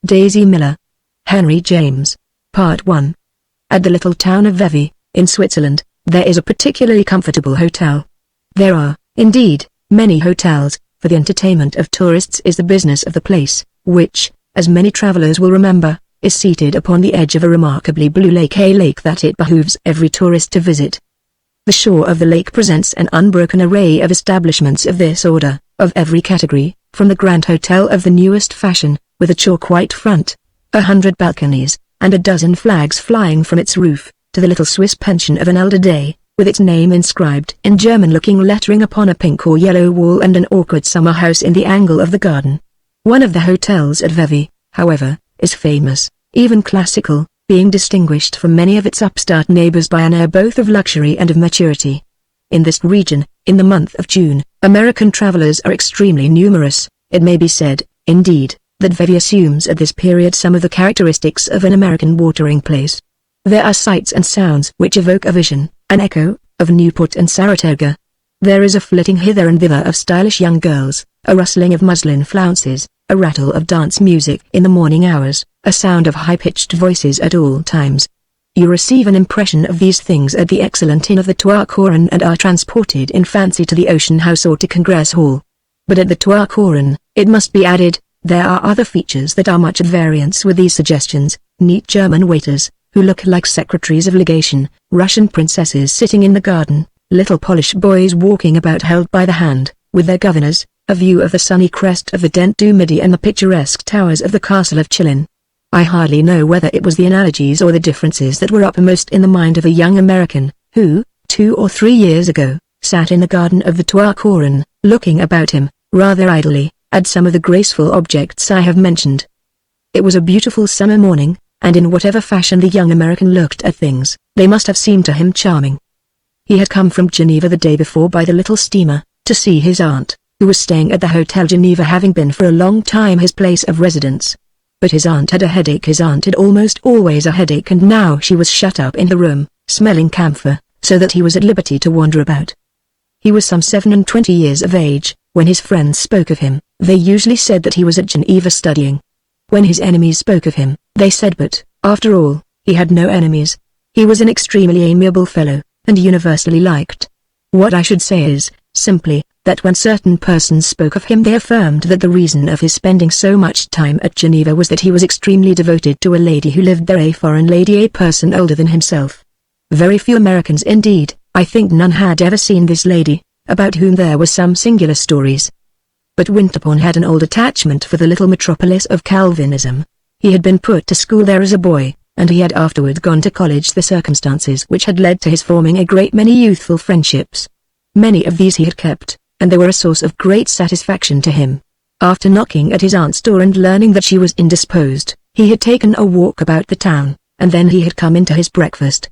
Daisy Miller. Henry James. Part 1. At the little town of Vevey, in Switzerland, there is a particularly comfortable hotel. There are, indeed, many hotels, for the entertainment of tourists is the business of the place, which, as many travelers will remember, is seated upon the edge of a remarkably blue lake, a lake that it behooves every tourist to visit. The shore of the lake presents an unbroken array of establishments of this order, of every category, from the grand hotel of the newest fashion, with a chalk white front, 100 balconies, and a dozen flags flying from its roof, to the little Swiss pension of an elder day, with its name inscribed in German-looking lettering upon a pink or yellow wall and an awkward summer house in the angle of the garden. One of the hotels at Vevey, however, is famous, even classical, being distinguished from many of its upstart neighbors by an air both of luxury and of maturity. In this region, in the month of June, American travelers are extremely numerous. It may be said, indeed, that Vevey assumes at this period some of the characteristics of an American watering place. There are sights and sounds which evoke a vision, an echo, of Newport and Saratoga. There is a flitting hither and thither of stylish young girls, a rustling of muslin flounces, a rattle of dance music in the morning hours, a sound of high-pitched voices at all times. You receive an impression of these things at the excellent inn of the Trois-Couronnes and are transported in fancy to the Ocean House or to Congress Hall. But at the Trois-Couronnes, it must be added, there are other features that are much at variance with these suggestions: neat German waiters, who look like secretaries of legation, Russian princesses sitting in the garden, little Polish boys walking about held by the hand, with their governors, a view of the sunny crest of the Dent du Midi and the picturesque towers of the castle of Chillon. I hardly know whether it was the analogies or the differences that were uppermost in the mind of a young American, who, 2 or 3 years ago, sat in the garden of the Trois-Couronnes, looking about him, rather idly, at some of the graceful objects I have mentioned. It was a beautiful summer morning, and in whatever fashion the young American looked at things, they must have seemed to him charming. He had come from Geneva the day before by the little steamer, to see his aunt, who was staying at the Hotel Geneva, having been for a long time his place of residence. But his aunt had a headache. His aunt had almost always a headache, and now she was shut up in the room, smelling camphor, so that he was at liberty to wander about. He was some 27 years of age. When his friends spoke of him, they usually said that he was at Geneva studying. When his enemies spoke of him, they said but, after all, he had no enemies. He was an extremely amiable fellow, and universally liked. What I should say is, simply, that when certain persons spoke of him they affirmed that the reason of his spending so much time at Geneva was that he was extremely devoted to a lady who lived there, a foreign lady, a person older than himself. Very few Americans, indeed, I think none, had ever seen this lady, about whom there were some singular stories. But Winterbourne had an old attachment for the little metropolis of Calvinism. He had been put to school there as a boy, and he had afterward gone to college, the circumstances which had led to his forming a great many youthful friendships. Many of these he had kept, and they were a source of great satisfaction to him. After knocking at his aunt's door and learning that she was indisposed, he had taken a walk about the town, and then he had come into his breakfast.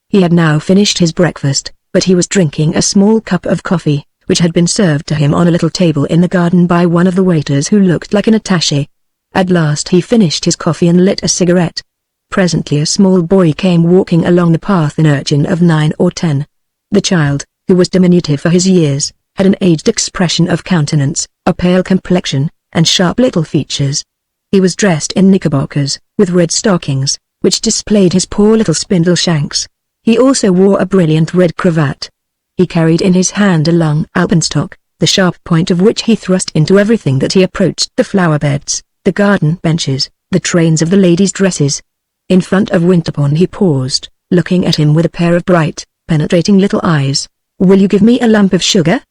He had now finished his breakfast, but he was drinking a small cup of coffee, which had been served to him on a little table in the garden by one of the waiters who looked like an attaché. At last he finished his coffee and lit a cigarette. Presently a small boy came walking along the path, an urchin of 9 or 10. The child, who was diminutive for his years, had an aged expression of countenance, a pale complexion, and sharp little features. He was dressed in knickerbockers, with red stockings, which displayed his poor little spindle shanks. He also wore a brilliant red cravat. He carried in his hand a long alpenstock, the sharp point of which he thrust into everything that he approached: the flower beds, the garden benches, the trains of the ladies' dresses. In front of Winterbourne he paused, looking at him with a pair of bright, penetrating little eyes. "Will you give me a lump of sugar?"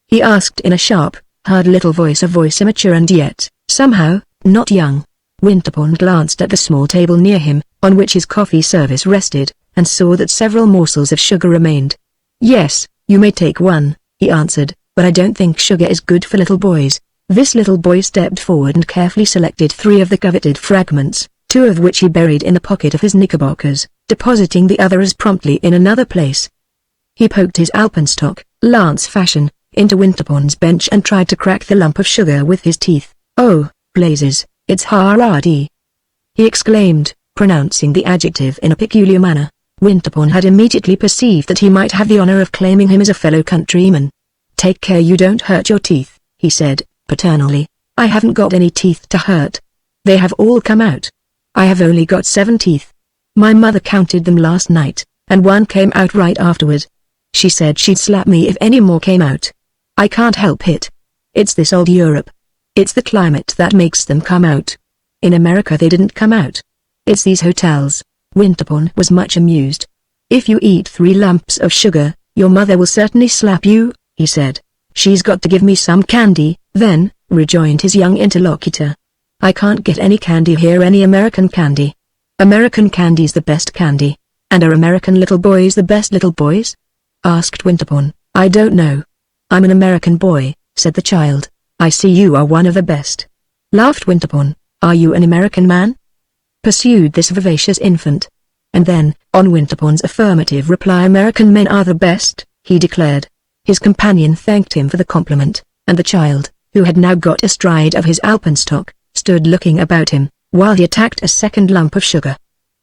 he asked in a sharp, hard little voice, a voice immature and yet, somehow, not young. Winterbourne glanced at the small table near him, on which his coffee service rested, and saw that several morsels of sugar remained. "Yes, you may take one," he answered, "but I don't think sugar is good for little boys." This little boy stepped forward and carefully selected 3 of the coveted fragments, 2 of which he buried in the pocket of his knickerbockers, depositing the other as promptly in another place. He poked his alpenstock, lance fashion, into Winterbourne's bench and tried to crack the lump of sugar with his teeth. "Oh, blazes, it's hard," he exclaimed, pronouncing the adjective in a peculiar manner. Winterbourne had immediately perceived that he might have the honor of claiming him as a fellow countryman. "Take care you don't hurt your teeth," he said, paternally. "I haven't got any teeth to hurt." They have all come out. I have only got 7 teeth. My mother counted them last night, and one came out right afterward. She said she'd slap me if any more came out. I can't help it. It's this old Europe. It's the climate that makes them come out. In America they didn't come out. It's these hotels. Winterbourne was much amused. If you eat 3 lumps of sugar, your mother will certainly slap you, he said. She's got to give me some candy, then, rejoined his young interlocutor. I can't get any candy here, any American candy. American candy's the best candy. And are American little boys the best little boys? Asked Winterbourne. I don't know. I'm an American boy, said the child. I see you are one of the best. Laughed Winterbourne. Are you an American man? Pursued this vivacious infant. And then, on Winterbourne's affirmative reply, American men are the best, he declared. His companion thanked him for the compliment, and the child, who had now got astride of his alpenstock, stood looking about him, while he attacked a second lump of sugar.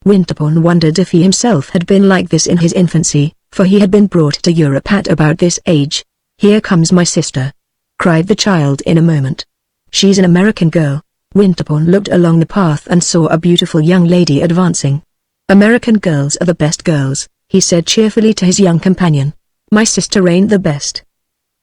Winterbourne wondered if he himself had been like this in his infancy, for he had been brought to Europe at about this age. Here comes my sister, cried the child in a moment. She's an American girl. Winterbourne looked along the path and saw a beautiful young lady advancing. American girls are the best girls, he said cheerfully to his young companion. My sister ain't the best.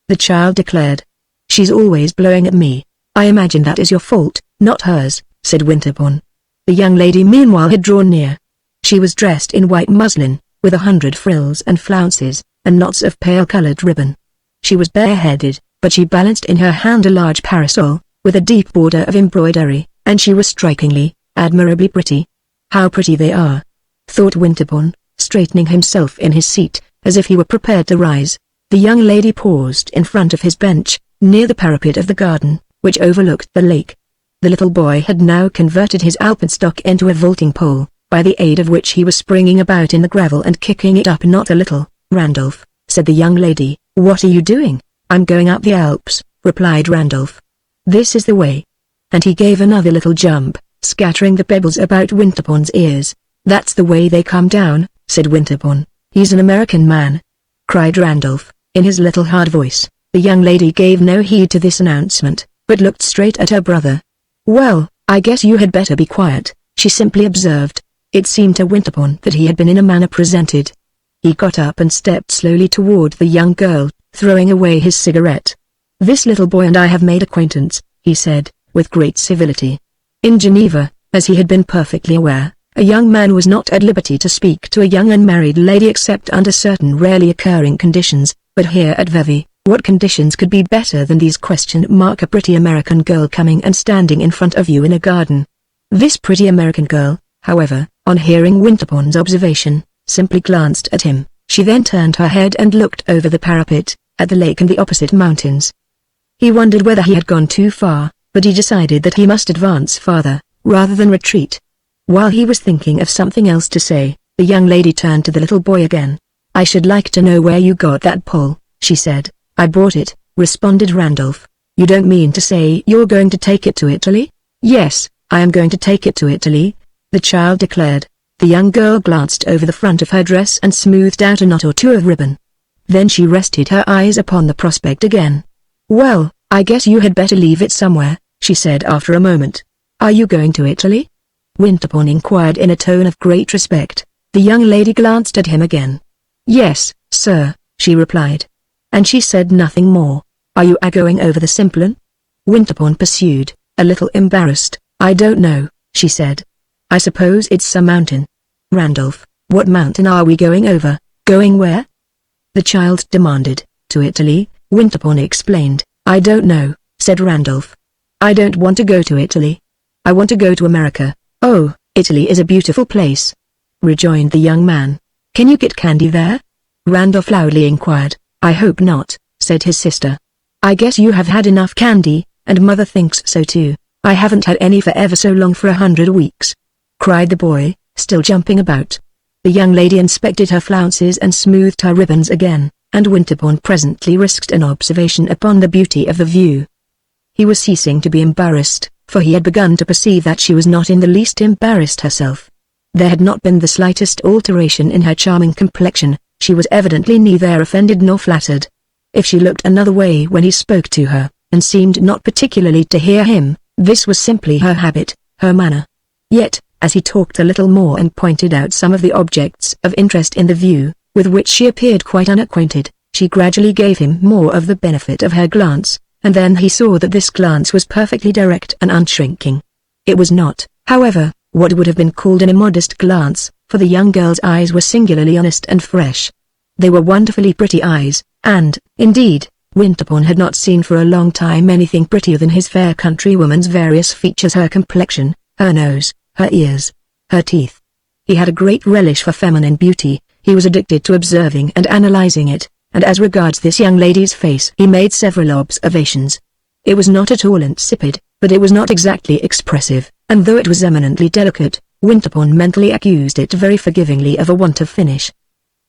The child declared. She's always blowing at me. I imagine that is your fault, not hers, said Winterbourne. The young lady meanwhile had drawn near. She was dressed in white muslin, with 100 frills and flounces, and knots of pale-colored ribbon. She was bareheaded, but she balanced in her hand a large parasol, with a deep border of embroidery, and she was strikingly, admirably pretty. How pretty they are, thought Winterbourne, straightening himself in his seat, as if he were prepared to rise. The young lady paused in front of his bench, near the parapet of the garden, which overlooked the lake. The little boy had now converted his alpenstock into a vaulting pole, by the aid of which he was springing about in the gravel and kicking it up not a little. Randolph, said the young lady, what are you doing? I'm going up the Alps, replied Randolph. This is the way. And he gave another little jump, scattering the pebbles about Winterbourne's ears. That's the way they come down, said Winterbourne. He's an American man, cried Randolph, in his little hard voice. The young lady gave no heed to this announcement, but looked straight at her brother. Well, I guess you had better be quiet, she simply observed. It seemed to Winterbourne that he had been in a manner presented. He got up and stepped slowly toward the young girl, throwing away his cigarette. This little boy and I have made acquaintance, he said, with great civility. In Geneva, as he had been perfectly aware, a young man was not at liberty to speak to a young unmarried lady except under certain rarely occurring conditions, but here at Vevey, what conditions could be better than these? A pretty American girl coming and standing in front of you in a garden. This pretty American girl, however, on hearing Winterbourne's observation, simply glanced at him. She then turned her head and looked over the parapet, at the lake and the opposite mountains. He wondered whether he had gone too far, but he decided that he must advance farther, rather than retreat. While he was thinking of something else to say, the young lady turned to the little boy again. I should like to know where you got that pole, she said. I bought it, responded Randolph. You don't mean to say you're going to take it to Italy? Yes, I am going to take it to Italy, the child declared. The young girl glanced over the front of her dress and smoothed out a knot or two of ribbon. Then she rested her eyes upon the prospect again. Well, I guess you had better leave it somewhere, she said after a moment. Are you going to Italy? Winterbourne inquired in a tone of great respect. The young lady glanced at him again. Yes, sir, she replied. And she said nothing more. Are you going over the Simplon? Winterbourne pursued, a little embarrassed. I don't know, she said. I suppose it's some mountain. Randolph, what mountain are we going over? Going where? The child demanded. To Italy, Winterbourne explained. I don't know, said Randolph. I don't want to go to Italy. I want to go to America. Oh, Italy is a beautiful place, rejoined the young man. Can you get candy there? Randolph loudly inquired. I hope not, said his sister. I guess you have had enough candy, and mother thinks so too. I haven't had any for ever so long, for 100 weeks, cried the boy, still jumping about. The young lady inspected her flounces and smoothed her ribbons again, and Winterbourne presently risked an observation upon the beauty of the view. He was ceasing to be embarrassed, for he had begun to perceive that she was not in the least embarrassed herself. There had not been the slightest alteration in her charming complexion. She was evidently neither offended nor flattered. If she looked another way when he spoke to her, and seemed not particularly to hear him, this was simply her habit. her manner. Yet, as he talked a little more and pointed out some of the objects of interest in the view, with which she appeared quite unacquainted, she gradually gave him more of the benefit of her glance, and then he saw that this glance was perfectly direct and unshrinking. It was not, however, what would have been called an immodest glance, for the young girl's eyes were singularly honest and fresh. They were wonderfully pretty eyes, and, indeed, Winterbourne had not seen for a long time anything prettier than his fair countrywoman's various features: her complexion, her nose, her ears, her teeth. He had a great relish for feminine beauty. He was addicted to observing and analyzing it, and as regards this young lady's face he made several observations. It was not at all insipid, but it was not exactly expressive, and though it was eminently delicate, Winterbourne mentally accused it very forgivingly of a want of finish.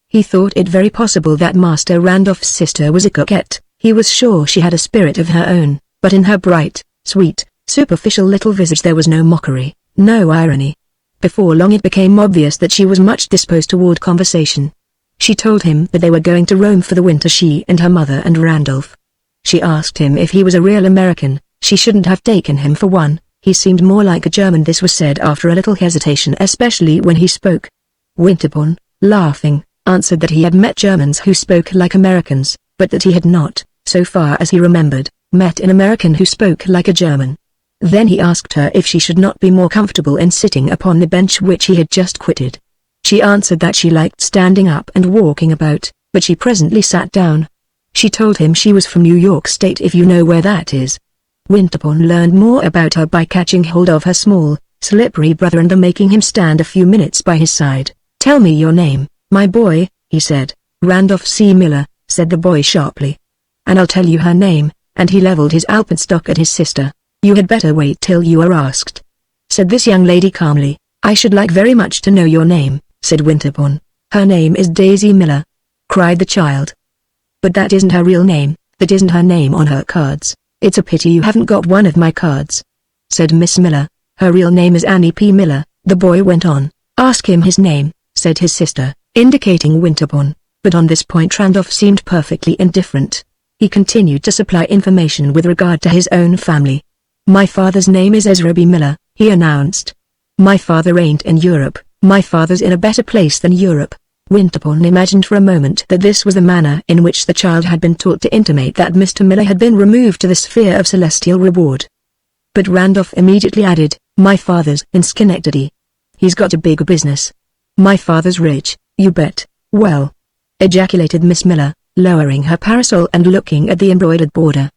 He thought it very possible that Master Randolph's sister was a coquette. He was sure she had a spirit of her own, but in her bright, sweet, superficial little visage there was no mockery, no irony. Before long it became obvious that she was much disposed toward conversation. She told him that they were going to Rome for the winter, she and her mother and Randolph. She asked him if he was a real American. She shouldn't have taken him for one. He seemed more like a German. This was said after a little hesitation, especially when he spoke. Winterbourne, laughing, answered that he had met Germans who spoke like Americans, but that he had not, so far as he remembered, met an American who spoke like a German. Then he asked her if she should not be more comfortable in sitting upon the bench which he had just quitted. She answered that she liked standing up and walking about, but she presently sat down. She told him she was from New York State, if you know where that is. Winterbourne learned more about her by catching hold of her small, slippery brother and then making him stand a few minutes by his side. "Tell me your name, my boy," he said. "Randolph C. Miller," said the boy sharply. "And I'll tell you her name," and he leveled his alpenstock at his sister. "You had better wait till you are asked," said this young lady calmly. "I should like very much to know your name," said Winterbourne. "Her name is Daisy Miller," cried the child. "But that isn't her real name. That isn't her name on her cards. It's a pity you haven't got one of my cards," said Miss Miller. "Her real name is Annie P. Miller," the boy went on. "Ask him his name," said his sister, indicating Winterbourne, but on this point Randolph seemed perfectly indifferent. He continued to supply information with regard to his own family. "My father's name is Ezra B. Miller," he announced. "My father ain't in Europe. My father's in a better place than Europe." Winterbourne imagined for a moment that this was the manner in which the child had been taught to intimate that Mr. Miller had been removed to the sphere of celestial reward. But Randolph immediately added, "My father's in Schenectady. He's got a big business." "My father's rich, you bet." "Well," ejaculated Miss Miller, lowering her parasol and looking at the embroidered border.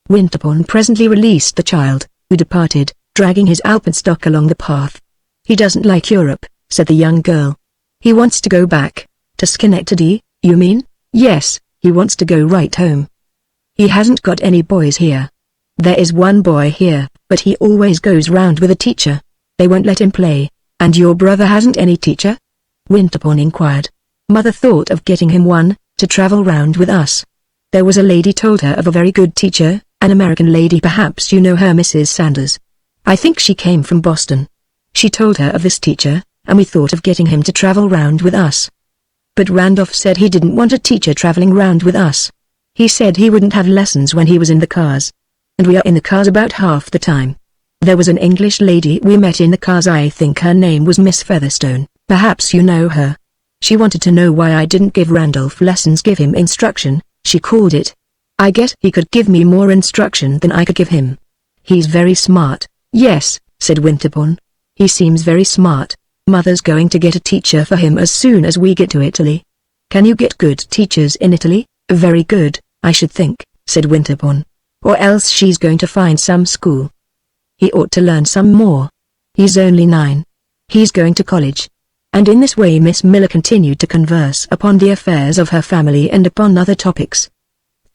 Winterbourne presently released the child, who departed, dragging his alpenstock along the path. "He doesn't like Europe," said the young girl. "He wants to go back. To Schenectady, you mean?" "Yes, he wants to go right home. He hasn't got any boys here." "There is one boy here, but he always goes round with a teacher. They won't let him play." "And your brother hasn't any teacher?" Winterbourne inquired. "Mother thought of getting him one, to travel round with us. There was a lady told her of a very good teacher, an American lady, perhaps you know her, Mrs. Sanders. I think she came from Boston. She told her of this teacher, and we thought of getting him to travel round with us. But Randolph said he didn't want a teacher traveling round with us. He said he wouldn't have lessons when he was in the cars. And we are in the cars about half the time. There was an English lady we met in the cars. I think her name was Miss Featherstone. Perhaps you know her. She wanted to know why I didn't give Randolph lessons, give him instruction, she called it. I guess he could give me more instruction than I could give him. He's very smart." "Yes," said Winterbourne. "He seems very smart. Mother's going to get a teacher for him as soon as we get to Italy." "Can you get good teachers in Italy?" "Very good, I should think," said Winterbourne. "Or else she's going to find some school. He ought to learn some more. He's only 9. He's going to college." And in this way Miss Miller continued to converse upon the affairs of her family and upon other topics.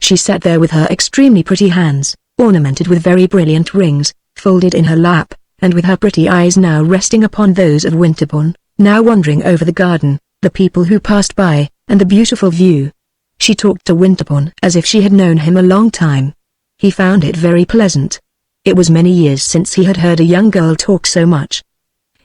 She sat there with her extremely pretty hands, ornamented with very brilliant rings, folded in her lap, and with her pretty eyes now resting upon those of Winterbourne, now wandering over the garden, the people who passed by, and the beautiful view. She talked to Winterbourne as if she had known him a long time. He found it very pleasant. It was many years since he had heard a young girl talk so much.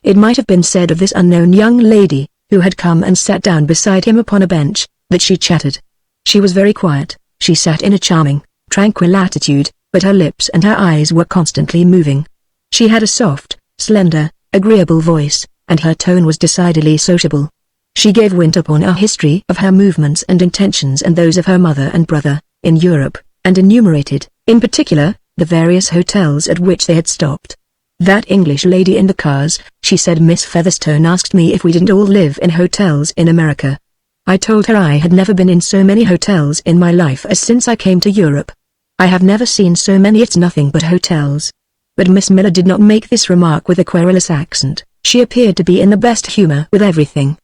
It might have been said of this unknown young lady, who had come and sat down beside him upon a bench, that she chatted. She was very quiet. She sat in a charming, tranquil attitude, but her lips and her eyes were constantly moving. She had a soft, slender, agreeable voice, and her tone was decidedly sociable. She gave Winterbourne a history of her movements and intentions and those of her mother and brother, in Europe, and enumerated, in particular, the various hotels at which they had stopped. "That English lady in the cars," she said. "Miss Featherstone asked me if we didn't all live in hotels in America. I told her I had never been in so many hotels in my life as since I came to Europe. I have never seen so many. It's nothing but hotels." But Miss Miller did not make this remark with a querulous accent. She appeared to be in the best humor with everything.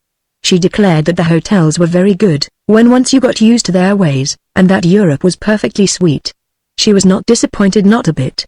She declared that the hotels were very good, when once you got used to their ways, and that Europe was perfectly sweet. She was not disappointed, not a bit.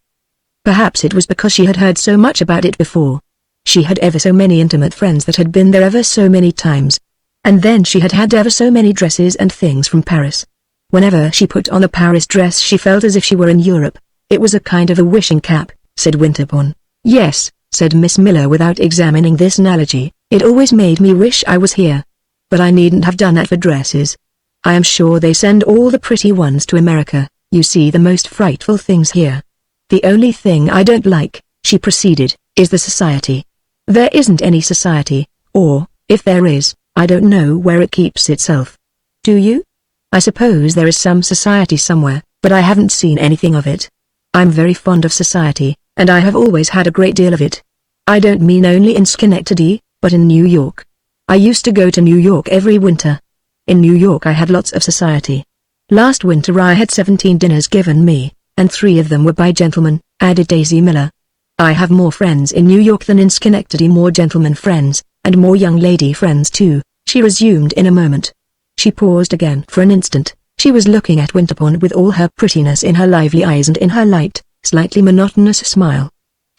Perhaps it was because she had heard so much about it before. She had ever so many intimate friends that had been there ever so many times. And then she had had ever so many dresses and things from Paris. Whenever she put on a Paris dress she felt as if she were in Europe. It was a kind of a wishing cap, said Winterbourne. "Yes," said Miss Miller without examining this analogy, "it always made me wish I was here. But I needn't have done that for dresses. I am sure they send all the pretty ones to America. You see the most frightful things here. The only thing I don't like," she proceeded, "is the society. There isn't any society, or, if there is, I don't know where it keeps itself. Do you? I suppose there is some society somewhere, but I haven't seen anything of it. I'm very fond of society, and I have always had a great deal of it. I don't mean only in Schenectady, but in New York. I used to go to New York every winter. In New York I had lots of society. Last winter I had 17 dinners given me, and 3 of them were by gentlemen," added Daisy Miller. "I have more friends in New York than in Schenectady, more gentlemen friends, and more young lady friends too," she resumed in a moment. She paused again for an instant. She was looking at Winterbourne with all her prettiness in her lively eyes and in her light, slightly monotonous smile.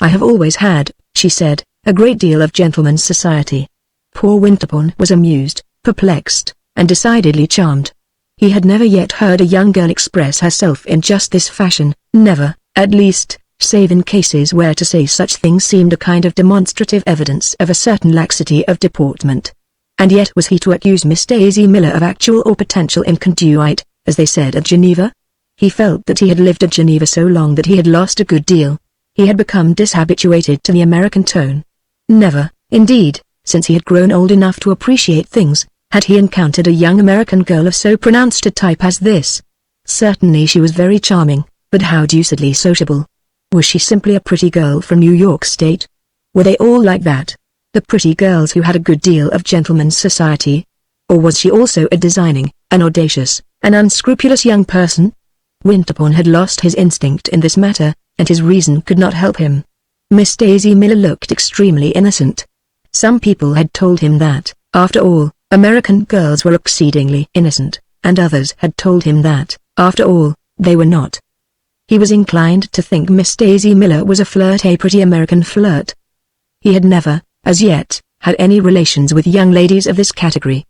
"I have always had," she said, "a great deal of gentlemen's society." Poor Winterbourne was amused, perplexed, and decidedly charmed. He had never yet heard a young girl express herself in just this fashion, never, at least, save in cases where to say such things seemed a kind of demonstrative evidence of a certain laxity of deportment. And yet was he to accuse Miss Daisy Miller of actual or potential inconduite, as they said at Geneva? He felt that he had lived at Geneva so long that he had lost a good deal. He had become dishabituated to the American tone. Never, indeed, since he had grown old enough to appreciate things, had he encountered a young American girl of so pronounced a type as this. Certainly she was very charming, but how deucedly sociable. Was she simply a pretty girl from New York State? Were they all like that? The pretty girls who had a good deal of gentlemen's society? Or was she also a designing, an audacious, an unscrupulous young person? Winterbourne had lost his instinct in this matter, and his reason could not help him. Miss Daisy Miller looked extremely innocent. Some people had told him that, after all, American girls were exceedingly innocent, and others had told him that, after all, they were not. He was inclined to think Miss Daisy Miller was a flirt, a pretty American flirt. He had never, as yet, had any relations with young ladies of this category.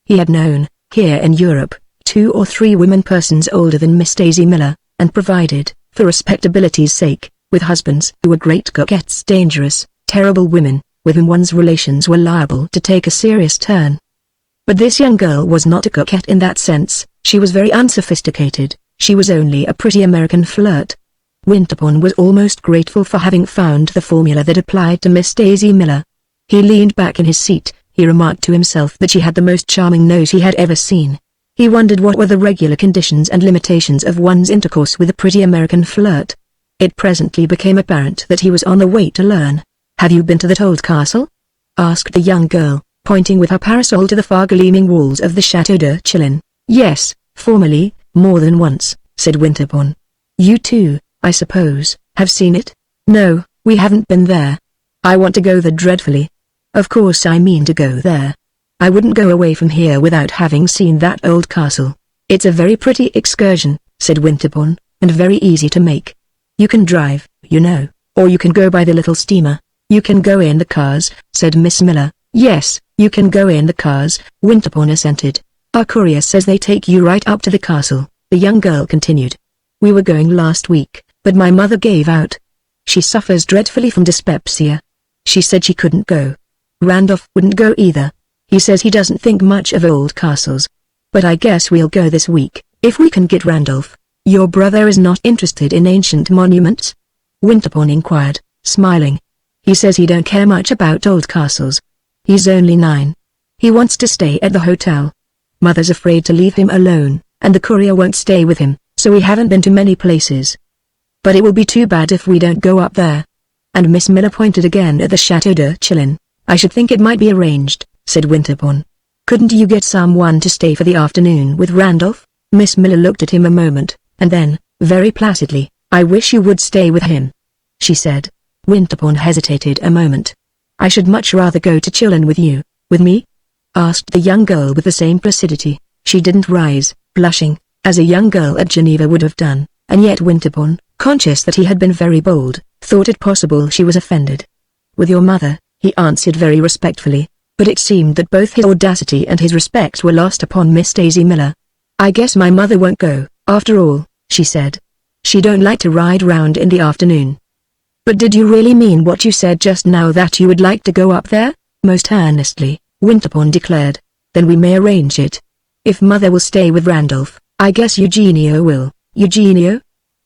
He had known, here in Europe, 2 or 3 women persons older than Miss Daisy Miller, and provided, for respectability's sake, with husbands who were great coquettes, dangerous, terrible women, with whom one's relations were liable to take a serious turn. But this young girl was not a coquette in that sense. She was very unsophisticated. She was only a pretty American flirt. Winterbourne was almost grateful for having found the formula that applied to Miss Daisy Miller. He leaned back in his seat. He remarked to himself that she had the most charming nose he had ever seen. He wondered what were the regular conditions and limitations of one's intercourse with a pretty American flirt. It presently became apparent that he was on the way to learn. "Have you been to that old castle?" asked the young girl, pointing with her parasol to the far gleaming walls of the Château de Chillon. "Yes, formerly, more than once," said Winterbourne. "You too, I suppose, have seen it?" "No, we haven't been there. I want to go there dreadfully. Of course I mean to go there. I wouldn't go away from here without having seen that old castle. It's a very pretty excursion," said Winterbourne, "and very easy to make. You can drive, you know, or you can go by the little steamer." "You can go in the cars," said Miss Miller. "Yes, you can go in the cars," Winterbourne assented. "Our courier says they take you right up to the castle," the young girl continued. "We were going last week, but my mother gave out. She suffers dreadfully from dyspepsia. She said she couldn't go. Randolph wouldn't go either. He says he doesn't think much of old castles. But I guess we'll go this week, if we can get Randolph." "Your brother is not interested in ancient monuments?" Winterbourne inquired, smiling. He says he don't care much about old castles. He's only 9. He wants to stay at the hotel. Mother's afraid to leave him alone, and the courier won't stay with him, so we haven't been to many places. But it will be too bad if we don't go up there. And Miss Miller pointed again at the Chateau de Chillon. I should think it might be arranged, said Winterbourne. Couldn't you get someone to stay for the afternoon with Randolph? Miss Miller looked at him a moment, and then, very placidly, I wish you would stay with him, she said. Winterbourne hesitated a moment. I should much rather go to Chillon with you. With me? Asked the young girl with the same placidity. She didn't rise, blushing, as a young girl at Geneva would have done, and yet Winterbourne, conscious that he had been very bold, thought it possible she was offended. With your mother, he answered very respectfully, but it seemed that both his audacity and his respect were lost upon Miss Daisy Miller. I guess my mother won't go, after all, she said. She don't like to ride round in the afternoon. But did you really mean what you said just now, that you would like to go up there? Most earnestly, Winterbourne declared. Then we may arrange it. If mother will stay with Randolph, I guess Eugenio will. Eugenio?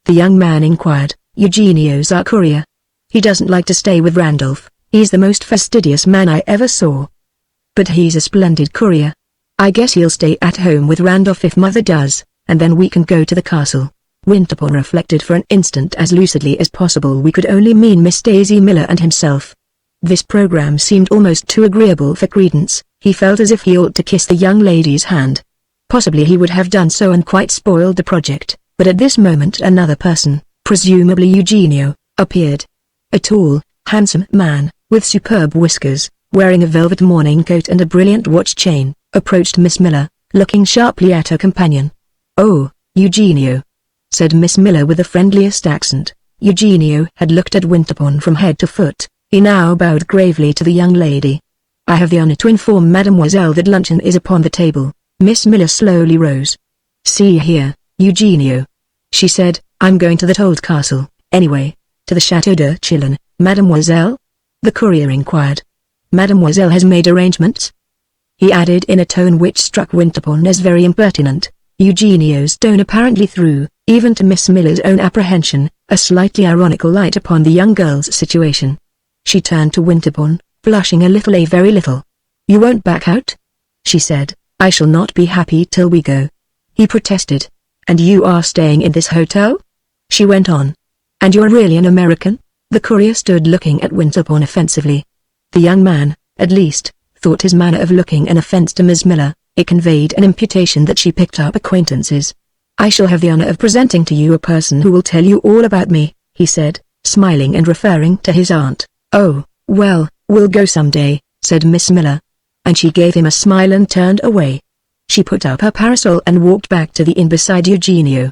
The young man inquired. Eugenio's our courier. He doesn't like to stay with Randolph. He's the most fastidious man I ever saw. But he's a splendid courier. I guess he'll stay at home with Randolph if mother does, and then we can go to the castle. Winterbourne reflected for an instant as lucidly as possible. We could only mean Miss Daisy Miller and himself. This program seemed almost too agreeable for credence. He felt as if he ought to kiss the young lady's hand. Possibly he would have done so and quite spoiled the project, but at this moment another person, presumably Eugenio, appeared. A tall, handsome man, with superb whiskers, wearing a velvet morning coat and a brilliant watch chain, approached Miss Miller, looking sharply at her companion. Oh, Eugenio, said Miss Miller with the friendliest accent. Eugenio had looked at Winterbourne from head to foot. He now bowed gravely to the young lady. I have the honor to inform Mademoiselle that luncheon is upon the table. Miss Miller slowly rose. See here, Eugenio, she said, I'm going to that old castle, anyway. To the Chateau de Chillon, Mademoiselle? The courier inquired. Mademoiselle has made arrangements? He added in a tone which struck Winterbourne as very impertinent. Eugenio's tone apparently threw, even to Miss Miller's own apprehension, a slightly ironical light upon the young girl's situation. She turned to Winterbourne, blushing a little, a very little. You won't back out? She said. I shall not be happy till we go. He protested. And you are staying in this hotel? She went on. And you're really an American? The courier stood looking at Winterbourne offensively. The young man, at least, thought his manner of looking an offense to Miss Miller. It conveyed an imputation that she picked up acquaintances. I shall have the honor of presenting to you a person who will tell you all about me, he said, smiling and referring to his aunt. Oh, well, we'll go someday, said Miss Miller. And she gave him a smile and turned away. She put up her parasol and walked back to the inn beside Eugenio.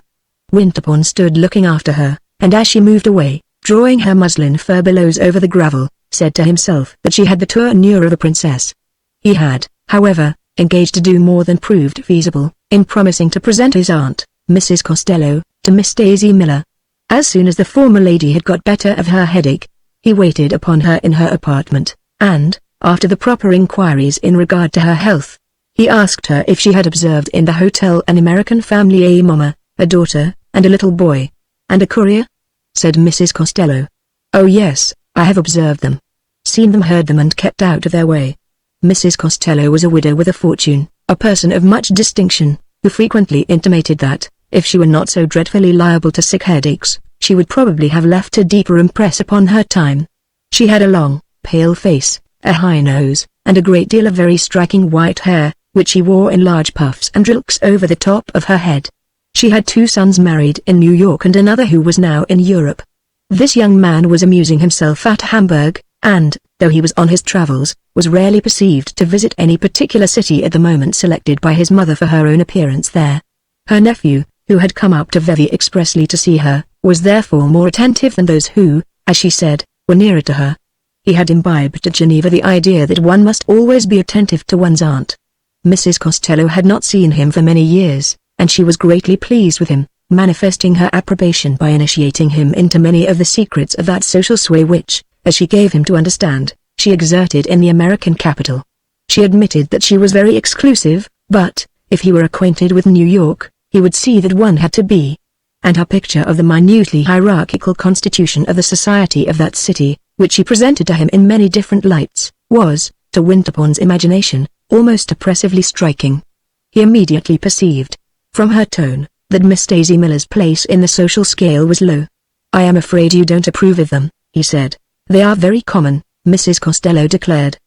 Winterbourne stood looking after her, and as she moved away, drawing her muslin furbelows over the gravel, said to himself that she had the tournure of a princess. He had, however, engaged to do more than proved feasible, in promising to present his aunt, Mrs. Costello, to Miss Daisy Miller. As soon as the former lady had got better of her headache, he waited upon her in her apartment, and, after the proper inquiries in regard to her health, he asked her if she had observed in the hotel an American family, a mamma, a daughter, and a little boy. And a courier? Said Mrs. Costello. Oh yes, I have observed them. Seen them, heard them, and kept out of their way. Mrs. Costello was a widow with a fortune, a person of much distinction, who frequently intimated that, if she were not so dreadfully liable to sick headaches, she would probably have left a deeper impress upon her time. She had a long, pale face, a high nose, and a great deal of very striking white hair, which she wore in large puffs and rilks over the top of her head. She had 2 sons married in New York and another who was now in Europe. This young man was amusing himself at Hamburg, and, though he was on his travels, was rarely perceived to visit any particular city at the moment selected by his mother for her own appearance there. Her nephew, who had come up to Vevey expressly to see her, was therefore more attentive than those who, as she said, were nearer to her. He had imbibed at Geneva the idea that one must always be attentive to one's aunt. Mrs. Costello had not seen him for many years, and she was greatly pleased with him, manifesting her approbation by initiating him into many of the secrets of that social sway which, as she gave him to understand, she exerted in the American capital. She admitted that she was very exclusive, but, if he were acquainted with New York, he would see that one had to be. And her picture of the minutely hierarchical constitution of the society of that city, which she presented to him in many different lights, was, to Winterbourne's imagination, almost oppressively striking. He immediately perceived, from her tone, that Miss Daisy Miller's place in the social scale was low. "I am afraid you don't approve of them," he said. "They are very common," Mrs. Costello declared.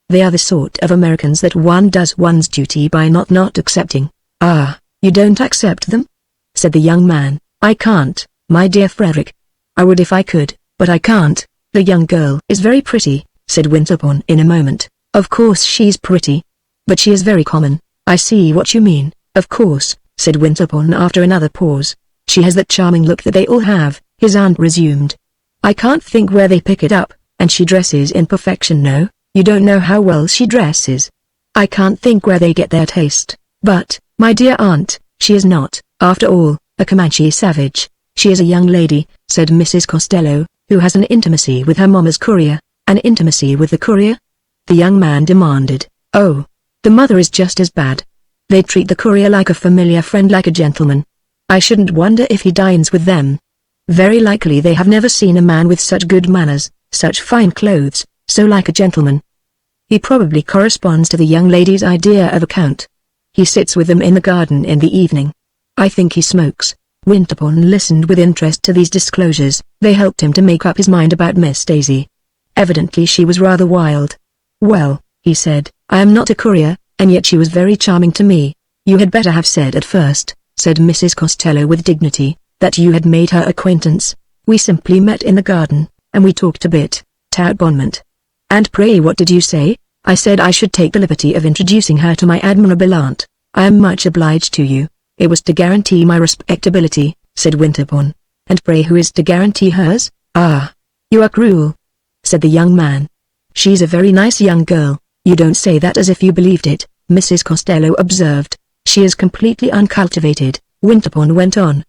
"They are the sort of Americans that one does one's duty by not accepting." "Ah, you don't accept them?" said the young man. "I can't, my dear Frederick. I would if I could, but I can't." "The young girl is very pretty," said Winterbourne in a moment. "Of course she's pretty. But she is very common." "I see what you mean, of course," said Winterbourne after another pause. "She has that charming look that they all have," his aunt resumed. "I can't think where they pick it up, and she dresses in perfection. No, you don't know how well she dresses. I can't think where they get their taste. But, my dear aunt, she is not, after all, a Comanche savage. She is a young lady," said Mrs. Costello, "who has an intimacy with her mamma's courier." "An intimacy with the courier?" the young man demanded. "Oh, the mother is just as bad. They treat the courier like a familiar friend, like a gentleman. I shouldn't wonder if he dines with them. Very likely they have never seen a man with such good manners, such fine clothes, so like a gentleman. He probably corresponds to the young lady's idea of a count. He sits with them in the garden in the evening. I think he smokes." Winterbourne listened with interest to these disclosures. They helped him to make up his mind about Miss Daisy. Evidently she was rather wild. "Well," he said, "I am not a courier, and yet she was very charming to me." "You had better have said at first," said Mrs. Costello with dignity, "that you had made her acquaintance. We simply met in the garden, and we talked a bit, tout bonnement." "And pray what did you say?" "I said I should take the liberty of introducing her to my admirable aunt. I am much obliged to you." "It was to guarantee my respectability," said Winterbourne. "And pray who is to guarantee hers?" "Ah, you are cruel," said the young man. "She's a very nice young girl." "You don't say that as if you believed it," Mrs. Costello observed. "She is completely uncultivated," Winterbourne went on.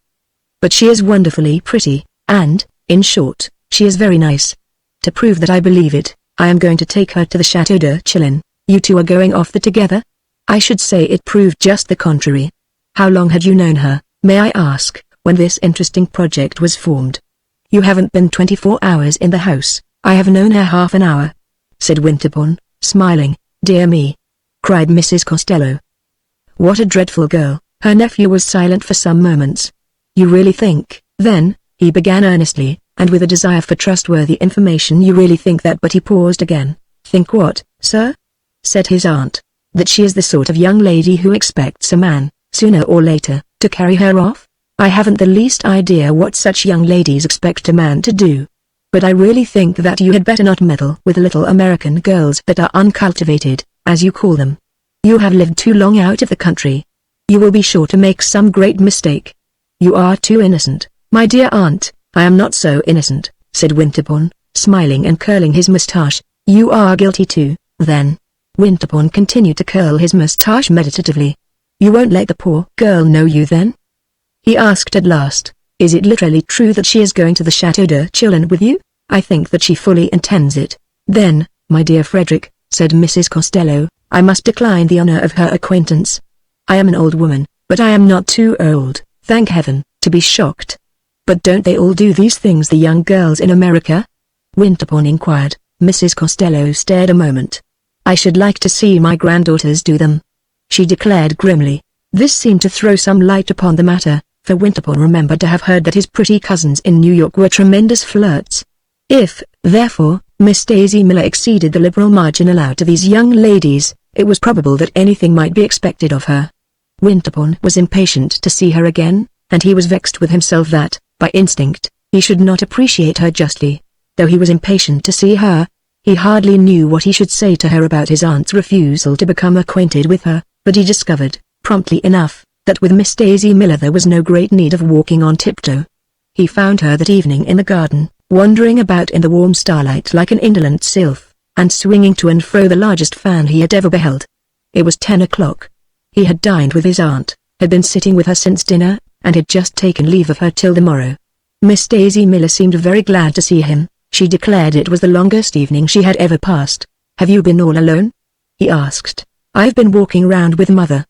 "But she is wonderfully pretty, and, in short, she is very nice. To prove that I believe it, I am going to take her to the Château de Chillon." "You two are going off there together?" "I should say it proved just the contrary." "How long had you known her, may I ask, when this interesting project was formed?" "You haven't been 24 hours in the house." "I have known her half an hour," said Winterbourne, smiling. "Dear me!" cried Mrs. Costello. "What a dreadful girl." Her nephew was silent for some moments. "You really think, then," he began earnestly, and with a desire for trustworthy information, "you really think that—" but he paused again. "Think what, sir?" said his aunt. "That she is the sort of young lady who expects a man, sooner or later, to carry her off? I haven't the least idea what such young ladies expect a man to do. But I really think that you had better not meddle with little American girls that are uncultivated, as you call them. You have lived too long out of the country. You will be sure to make some great mistake. You are too innocent." "My dear aunt, I am not so innocent," said Winterbourne, smiling and curling his moustache. "You are guilty too, then." Winterbourne continued to curl his moustache meditatively. "You won't let the poor girl know you then?" he asked at last. "Is it literally true that she is going to the Château de Chillon with you?" "I think that she fully intends it." "Then, my dear Frederick," said Mrs. Costello, "I must decline the honor of her acquaintance. I am an old woman, but I am not too old, thank heaven, to be shocked." "But don't they all do these things, the young girls in America?" Winterbourne inquired. Mrs. Costello stared a moment. "I should like to see my granddaughters do them," she declared grimly. This seemed to throw some light upon the matter, for Winterbourne remembered to have heard that his pretty cousins in New York were tremendous flirts. If, therefore, Miss Daisy Miller exceeded the liberal margin allowed to these young ladies, it was probable that anything might be expected of her. Winterbourne was impatient to see her again, and he was vexed with himself that, by instinct, he should not appreciate her justly. Though he was impatient to see her, he hardly knew what he should say to her about his aunt's refusal to become acquainted with her, but he discovered, promptly enough, that with Miss Daisy Miller there was no great need of walking on tiptoe. He found her that evening in the garden, wandering about in the warm starlight like an indolent sylph, and swinging to and fro the largest fan he had ever beheld. It was 10 o'clock. He had dined with his aunt, had been sitting with her since dinner, and had just taken leave of her till the morrow. Miss Daisy Miller seemed very glad to see him. She declared it was the longest evening she had ever passed. "Have you been all alone?" he asked. "I've been walking round with Mother."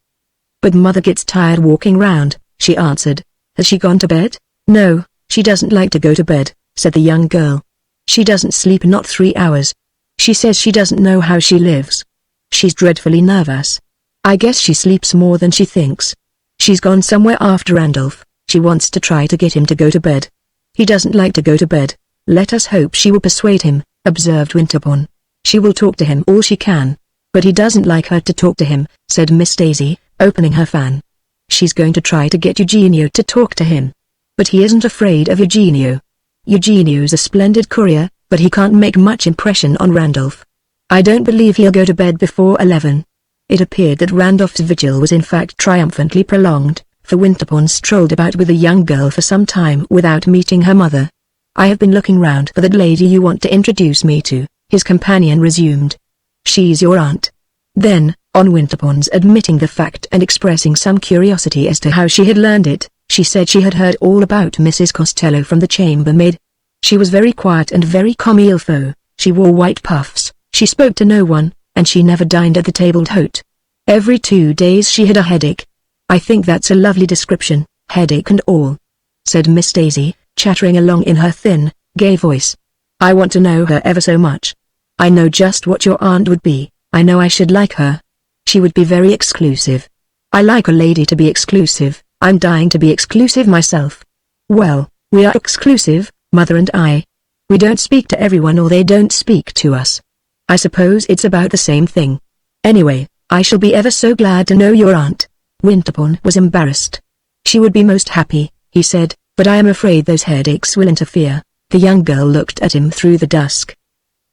"But Mother gets tired walking round," she answered. "Has she gone to bed?" "No, she doesn't like to go to bed," said the young girl. She doesn't sleep not 3 hours. She says she doesn't know how she lives. She's dreadfully nervous. I guess she sleeps more than she thinks. She's gone somewhere after Randolph. She wants to try to get him to go to bed. He doesn't like to go to bed. Let us hope she will persuade him, observed Winterbourne. She will talk to him all she can. But he doesn't like her to talk to him, said Miss Daisy, opening her fan. She's going to try to get Eugenio to talk to him. But he isn't afraid of Eugenio. Eugenio's a splendid courier, but he can't make much impression on Randolph. I don't believe he'll go to bed before 11. It appeared that Randolph's vigil was in fact triumphantly prolonged, for Winterbourne strolled about with the young girl for some time without meeting her mother. I have been looking round for that lady you want to introduce me to, his companion resumed. She's your aunt. Then, on Winterbourne's admitting the fact and expressing some curiosity as to how she had learned it, she said she had heard all about Mrs. Costello from the chambermaid. She was very quiet and very comme il faut. She wore white puffs, she spoke to no one, and she never dined at the table d'hôte. Every 2 days she had a headache. I think that's a lovely description, headache and all, said Miss Daisy, chattering along in her thin, gay voice. I want to know her ever so much. I know just what your aunt would be. I know I should like her. She would be very exclusive. I like a lady to be exclusive. I'm dying to be exclusive myself. Well, we are exclusive, Mother and I. We don't speak to everyone or they don't speak to us. I suppose it's about the same thing. Anyway, I shall be ever so glad to know your aunt. Winterbourne was embarrassed. She would be most happy, he said, but I am afraid those headaches will interfere. The young girl looked at him through the dusk.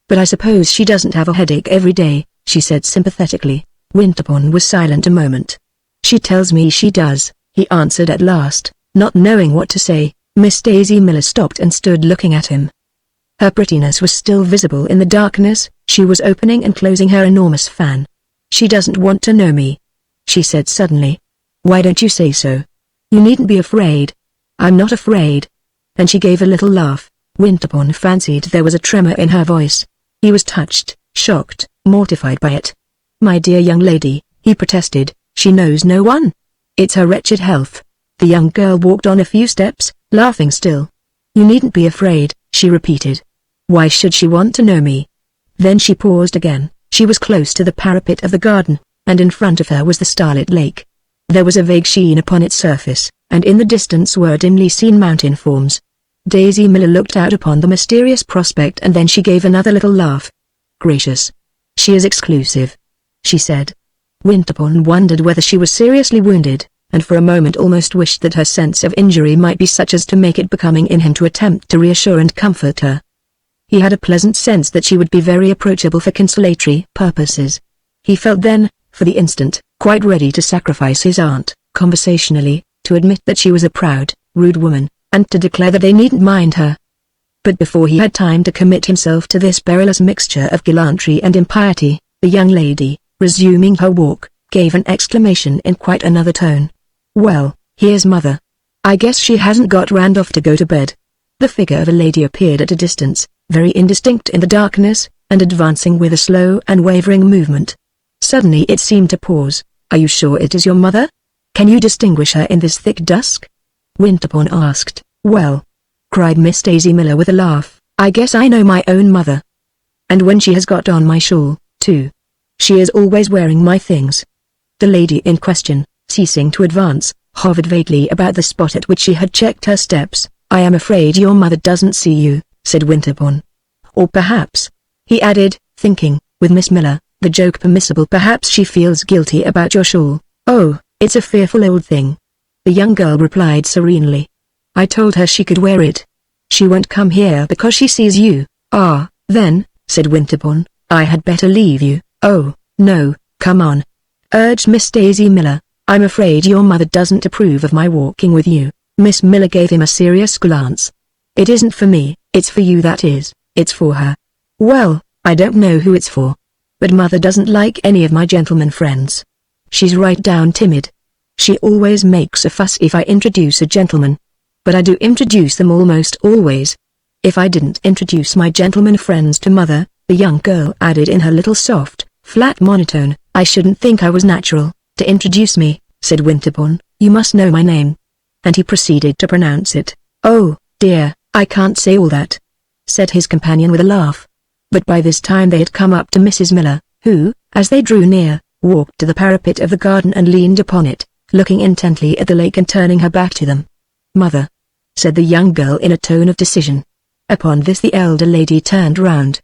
But I suppose she doesn't have a headache every day, she said sympathetically. Winterbourne was silent a moment. She tells me she does, he answered at last, not knowing what to say. Miss Daisy Miller stopped and stood looking at him. Her prettiness was still visible in the darkness. She was opening and closing her enormous fan. She doesn't want to know me, she said suddenly. Why don't you say so? You needn't be afraid. I'm not afraid. And she gave a little laugh. Winterbourne fancied there was a tremor in her voice. He was touched, shocked, mortified by it. My dear young lady, he protested, she knows no one. It's her wretched health. The young girl walked on a few steps, laughing still. You needn't be afraid, she repeated. Why should she want to know me? Then she paused again. She was close to the parapet of the garden, and in front of her was the starlit lake. There was a vague sheen upon its surface, and in the distance were dimly seen mountain forms. Daisy Miller looked out upon the mysterious prospect and then she gave another little laugh. Gracious. She is exclusive, she said. Winterbourne wondered whether she was seriously wounded, and for a moment almost wished that her sense of injury might be such as to make it becoming in him to attempt to reassure and comfort her. He had a pleasant sense that she would be very approachable for consolatory purposes. He felt then, for the instant, quite ready to sacrifice his aunt, conversationally, to admit that she was a proud, rude woman, and to declare that they needn't mind her. But before he had time to commit himself to this perilous mixture of gallantry and impiety, the young lady, resuming her walk, gave an exclamation in quite another tone. Well, here's Mother. I guess she hasn't got Randolph to go to bed. The figure of a lady appeared at a distance, very indistinct in the darkness, and advancing with a slow and wavering movement. Suddenly it seemed to pause. Are you sure it is your mother? Can you distinguish her in this thick dusk? Winterbourne asked. Well, cried Miss Daisy Miller with a laugh, I guess I know my own mother. And when she has got on my shawl, too. She is always wearing my things. The lady in question, ceasing to advance, hovered vaguely about the spot at which she had checked her steps. I am afraid your mother doesn't see you, said Winterbourne. Or perhaps, he added, thinking, with Miss Miller, the joke permissible, perhaps she feels guilty about your shawl. Oh, it's a fearful old thing. The young girl replied serenely. I told her she could wear it. She won't come here because she sees you. Ah, then, said Winterbourne, I had better leave you. Oh, no, come on, urged Miss Daisy Miller. I'm afraid your mother doesn't approve of my walking with you. Miss Miller gave him a serious glance. It isn't for me, it's for you, that is, it's for her. Well, I don't know who it's for. But Mother doesn't like any of my gentleman friends. She's right down timid. She always makes a fuss if I introduce a gentleman. But I do introduce them almost always. If I didn't introduce my gentleman friends to Mother, the young girl added in her little soft, flat monotone, I shouldn't think I was natural. To introduce me, said Winterbourne, you must know my name. And he proceeded to pronounce it. Oh, dear, I can't say all that. said his companion with a laugh. But by this time they had come up to Mrs. Miller, who, as they drew near, walked to the parapet of the garden and leaned upon it, looking intently at the lake and turning her back to them. "Mother," said the young girl in a tone of decision. Upon this the elder lady turned round.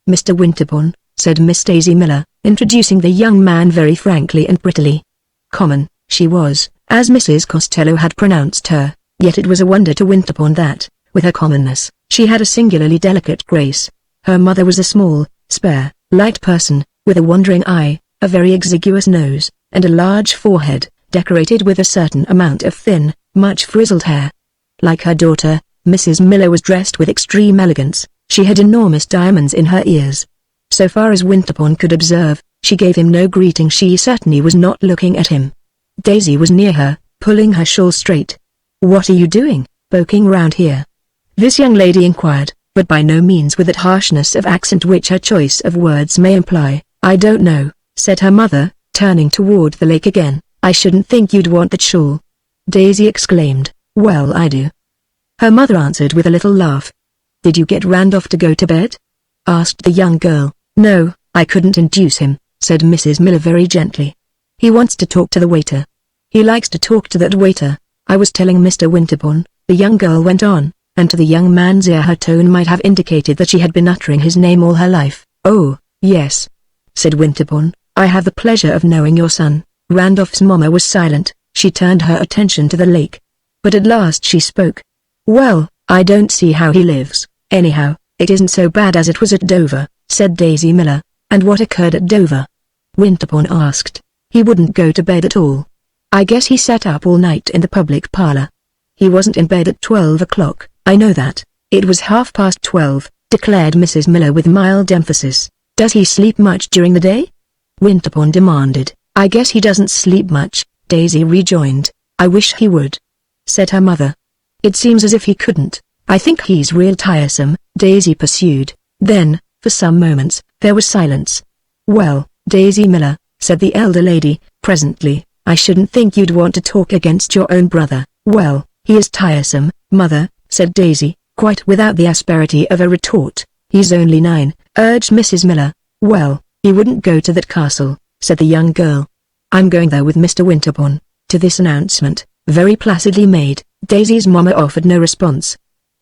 "Mr. Winterbourne," said Miss Daisy Miller, introducing the young man very frankly and prettily. Common, she was, as Mrs. Costello had pronounced her, yet it was a wonder to Winterbourne that, with her commonness, she had a singularly delicate grace. Her mother was a small, spare, light person, with a wandering eye, a very exiguous nose, and a large forehead, decorated with a certain amount of thin, much frizzled hair. Like her daughter, Mrs. Miller was dressed with extreme elegance. She had enormous diamonds in her ears. So far as Winterbourne could observe, she gave him no greeting. She certainly was not looking at him. Daisy was near her, pulling her shawl straight. "What are you doing, poking round here?" this young lady inquired, but by no means with that harshness of accent which her choice of words may imply. "I don't know," said her mother, turning toward the lake again. "I shouldn't think you'd want that shawl." Daisy exclaimed, "Well, I do." Her mother answered with a little laugh. "Did you get Randolph to go to bed?" asked the young girl. "No, I couldn't induce him," said Mrs. Miller very gently. "He wants to talk to the waiter. He likes to talk to that waiter. I was telling Mr. Winterbourne," the young girl went on, and to the young man's ear her tone might have indicated that she had been uttering his name all her life. "Oh, yes," said Winterbourne, "I have the pleasure of knowing your son." Randolph's mamma was silent. She turned her attention to the lake. But at last she spoke. "Well, I don't see how he lives, anyhow. It isn't so bad as it was at Dover," said Daisy Miller. "And what occurred at Dover?" Winterbourne asked. "He wouldn't go to bed at all. I guess he sat up all night in the public parlor. He wasn't in bed at 12 o'clock, I know that. It was 12:30, declared Mrs. Miller with mild emphasis. "Does he sleep much during the day?" Winterbourne demanded. "I guess he doesn't sleep much," Daisy rejoined. "I wish he would," said her mother. "It seems as if he couldn't. I think he's real tiresome," Daisy pursued. Then, for some moments, there was silence. "Well, Daisy Miller," said the elder lady, presently, "I shouldn't think you'd want to talk against your own brother." "Well, he is tiresome, mother," said Daisy, quite without the asperity of a retort. "He's only 9, urged Mrs. Miller. "Well, he wouldn't go to that castle," said the young girl. "I'm going there with Mr. Winterbourne." To this announcement, very placidly made, Daisy's mamma offered no response.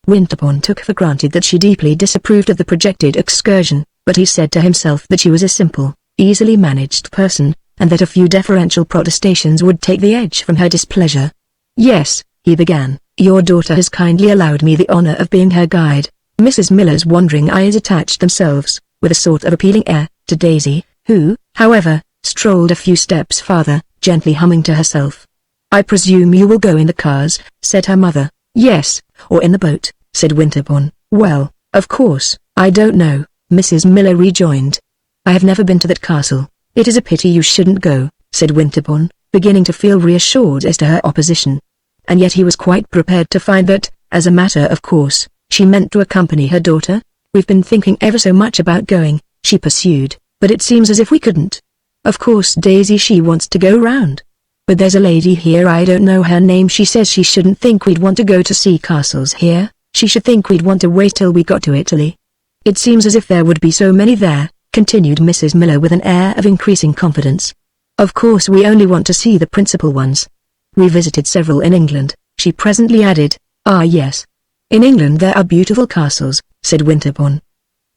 Winterbourne took for granted that she deeply disapproved of the projected excursion, but he said to himself that she was a simple, easily managed person, and that a few deferential protestations would take the edge from her displeasure. "Yes," he began, "your daughter has kindly allowed me the honor of being her guide." Mrs. Miller's wandering eyes attached themselves, with a sort of appealing air, to Daisy, who, however, strolled a few steps farther, gently humming to herself. "I presume you will go in the cars," said her mother. "Yes, or in the boat," said Winterbourne. "Well, of course, I don't know," Mrs. Miller rejoined. "I have never been to that castle." "It is a pity you shouldn't go," said Winterbourne, beginning to feel reassured as to her opposition. And yet he was quite prepared to find that, as a matter of course, she meant to accompany her daughter. "We've been thinking ever so much about going," she pursued, "but it seems as if we couldn't. Of course Daisy she wants to go round. But there's a lady here, I don't know her name, she says she shouldn't think we'd want to go to see castles here, she should think we'd want to wait till we got to Italy. It seems as if there would be so many there," continued Mrs. Miller with an air of increasing confidence. "Of course we only want to see the principal ones. We visited several in England," she presently added. "Ah yes. In England there are beautiful castles," said Winterbourne.